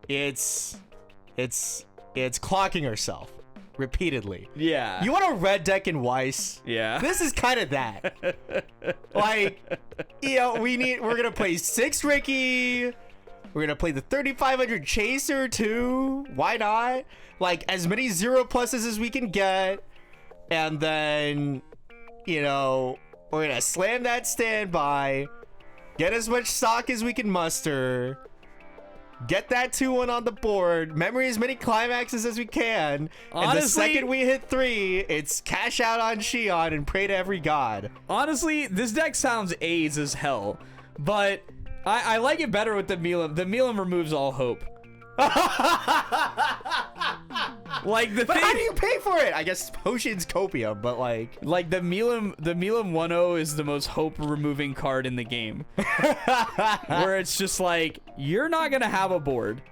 It's clocking herself repeatedly. Yeah. You want a red deck in Weiss? Yeah. This is kind of that. Like, you know, we're going to play 6 Ricky. We're going to play the 3500 Chaser too. Why not? Like, as many 0+s as we can get. And then, you know, we're going to slam that standby. Get as much stock as we can muster. Get that 2-1 on the board. Memory as many climaxes as we can. Honestly, and the second we hit 3, it's cash out on Xion and pray to every god. Honestly, this deck sounds AIDS as hell. But... I like it better with the Milim. The Milim removes all hope. Like the but how do you pay for it? I guess potions copium, but like the Milim 1-0 is the most hope removing card in the game. Where it's just like, you're not gonna have a board.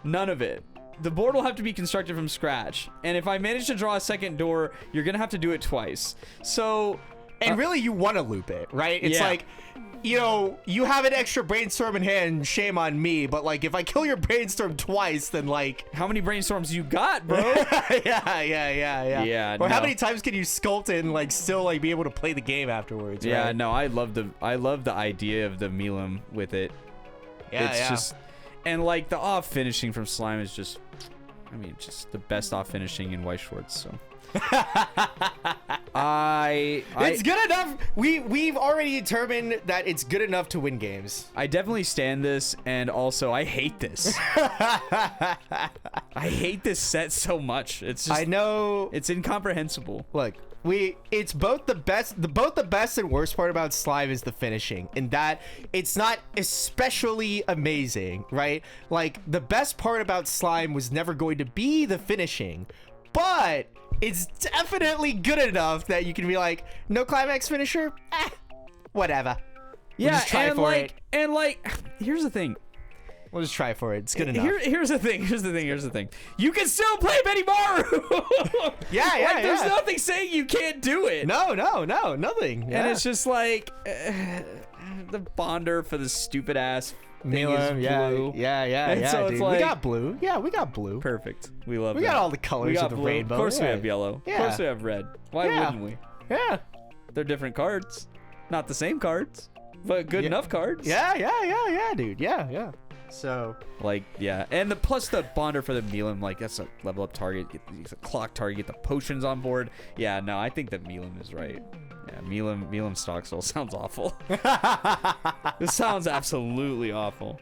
None of it. The board will have to be constructed from scratch. And if I manage to draw a second door, you're gonna have to do it twice. So and really you want to loop it, right? It's like, you know, you have an extra brainstorm in hand, shame on me, but like if I kill your brainstorm twice, then like how many brainstorms you got, bro? Yeah. Or how many times can you sculpt and like still like be able to play the game afterwards? Yeah, right? No, I love the idea of the Milim with it. It's just, and like the off finishing from Slime is just, I mean, just the best off finishing in Weiss Schwarz, so. It's good enough. We've already determined that it's good enough to win games. I definitely stand this, and also I hate this. I hate this set so much. It's just, I know it's incomprehensible. Look, it's both the best. Both the best and worst part about Slime is the finishing, in that it's not especially amazing, right? Like the best part about Slime was never going to be the finishing, but it's definitely good enough that you can be like, no climax finisher? Whatever. We'll just try for it. And like, here's the thing. We'll just try for it. It's good enough. Here's the thing. You can still play Benimaru. Yeah. There's nothing saying you can't do it. No, nothing. Yeah. And it's just like, the bonder for the stupid ass Milim, yeah. So dude. Like, we got blue. Yeah, we got blue. Perfect. We love. We got all the colors of the blue. rainbow. Of course we have yellow. Yeah. Of course we have red. Why wouldn't we? Yeah. They're different cards. Not the same cards, but good enough cards. Yeah, dude. Yeah. So, like, yeah. And plus the bonder for the Milim, like, that's a level up target. It's a clock target. Get the potions on board. Yeah, no, I think that Milim is right. Yeah, Milim stock soul sounds awful. This sounds absolutely awful.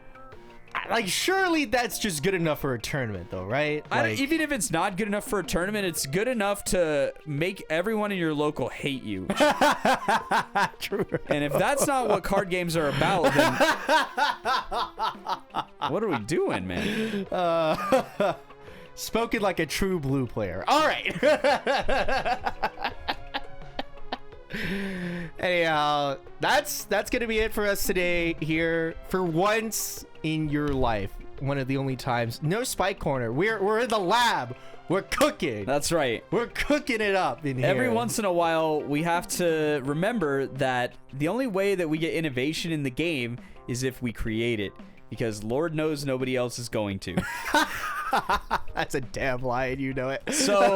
Like, surely that's just good enough for a tournament, though, right? Like, Even if it's not good enough for a tournament, it's good enough to make everyone in your local hate you. True. And if that's not what card games are about, then what are we doing, man? Spoken like a true blue player. All right. Anyhow, that's gonna be it for us today here. For once in your life, one of the only times, no Spike Corner. We're in the lab. We're cooking. That's right. We're cooking it up in here. Every once in a while, we have to remember that the only way that we get innovation in the game is if we create it, because Lord knows nobody else is going to. That's a damn lie, and you know it. So,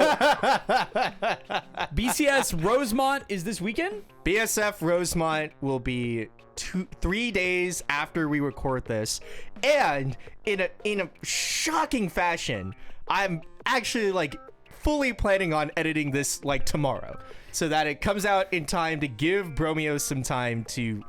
BCS Rosemont is this weekend? BSF Rosemont will be 3 days after we record this, and in a shocking fashion, I'm actually like fully planning on editing this like tomorrow, so that it comes out in time to give Bromyos some time to.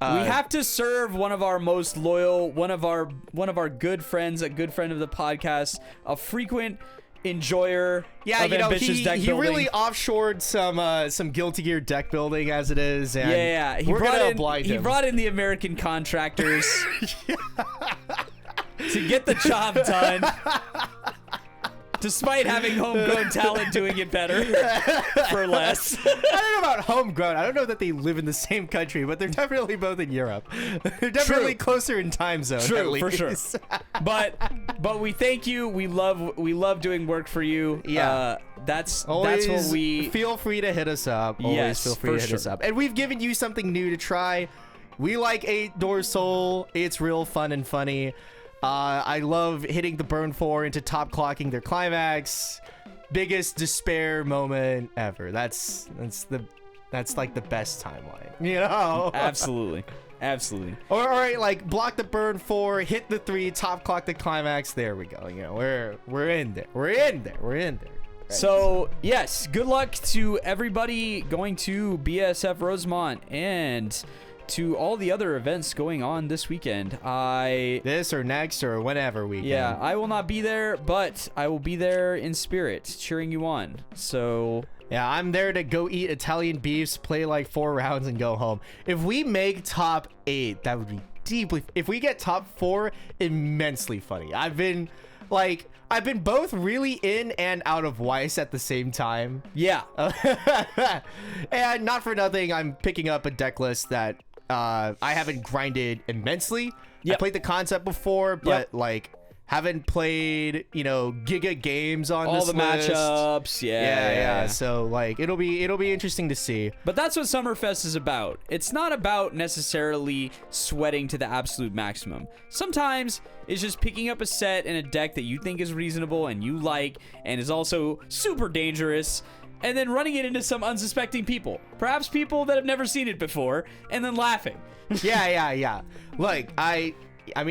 We have to serve one of our most loyal, one of our good friends, a good friend of the podcast, a frequent enjoyer. Yeah, of you know, ambitious deck he building. really offshored some Guilty Gear deck building as it is. And yeah. We're gonna oblige him. He brought in the American contractors to get the job done. Despite having homegrown talent doing it better for less. I don't know about homegrown. I don't know that they live in the same country, but they're definitely both in Europe. They're definitely closer in time zone. True, for sure. But we thank you. We love doing work for you. Yeah. That's Always what we feel free to hit us up. Always Yes, feel free to hit us up. And we've given you something new to try. We like 8-Door Soul. It's real fun and funny. I love hitting the burn 4 into top clocking their climax. Biggest despair moment ever. That's like the best timeline, you know? Absolutely. Or like block the burn 4, hit the 3, top clock the climax. There we go. You know, we're in there. Right. So yes, good luck to everybody going to BSF Rosemont and to all the other events going on this weekend. This or next or whenever we can. I will not be there, but I will be there in spirit, cheering you on. So yeah, I'm there to go eat Italian beefs, play like 4 rounds, and go home. If we make top 8, that would be deeply. If we get top 4, immensely funny. I've been both really in and out of Weiss at the same time. Yeah. And not for nothing, I'm picking up a deck list that I haven't grinded immensely. Yep. I played the concept before, but like haven't played, Giga games on all this the list. matchups. Yeah. So like it'll be interesting to see. But that's what Summerfest is about. It's not about necessarily sweating to the absolute maximum. Sometimes it's just picking up a set and a deck that you think is reasonable and you like and is also super dangerous, and then running it into some unsuspecting people, perhaps people that have never seen it before, and then laughing. Yeah. Like I had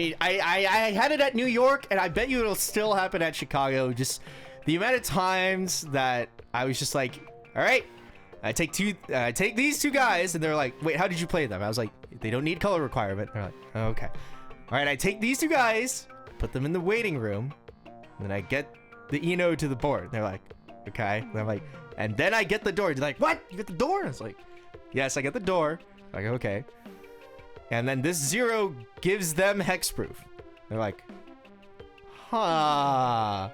it at New York, and I bet you it'll still happen at Chicago. Just the amount of times that I was just like, all right, I take these 2 guys, and they're like, wait, how did you play them? I was like, they don't need color requirement. They're like, oh, okay. All right, I take these 2 guys, put them in the waiting room, and then I get the Eno to the board. They're like, okay. And I'm like, and then I get the door. They're like, what? You get the door? And I was like, yes, I get the door. Like, okay. And then this 0 gives them hexproof. They're like, huh.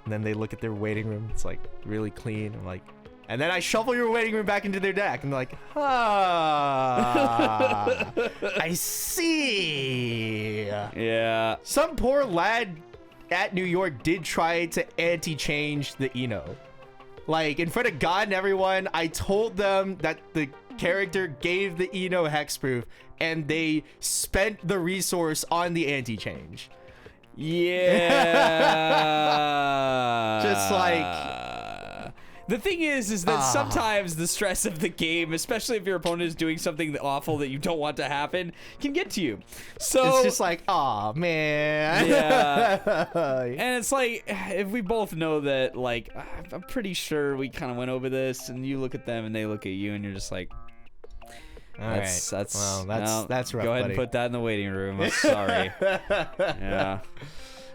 And then they look at their waiting room. It's like really clean. I'm like, and then I shuffle your waiting room back into their deck. And they're like, huh. I see. Yeah. Some poor lad at New York did try to anti-change the Eno. Like, in front of God and everyone, I told them that the character gave the Eno hexproof, and they spent the resource on the anti-change. Yeah. Just like... The thing is that sometimes the stress of the game, especially if your opponent is doing something awful that you don't want to happen, can get to you. So it's just like, oh man. Yeah. And it's like, if we both know that, like, I'm pretty sure we kind of went over this, and you look at them and they look at you, and you're just like, that's rough. Go ahead buddy. And put that in the waiting room. I'm sorry. Yeah.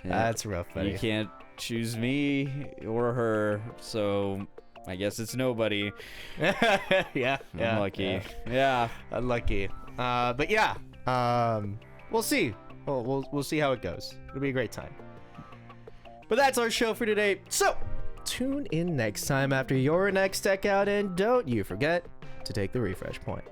That's rough, buddy. You can't choose me or her, so I guess it's nobody. Yeah. Unlucky. Yeah. Unlucky. But yeah. We'll see. We'll see how it goes. It'll be a great time. But that's our show for today. So tune in next time after your next deck out, and don't you forget to take the refresh point.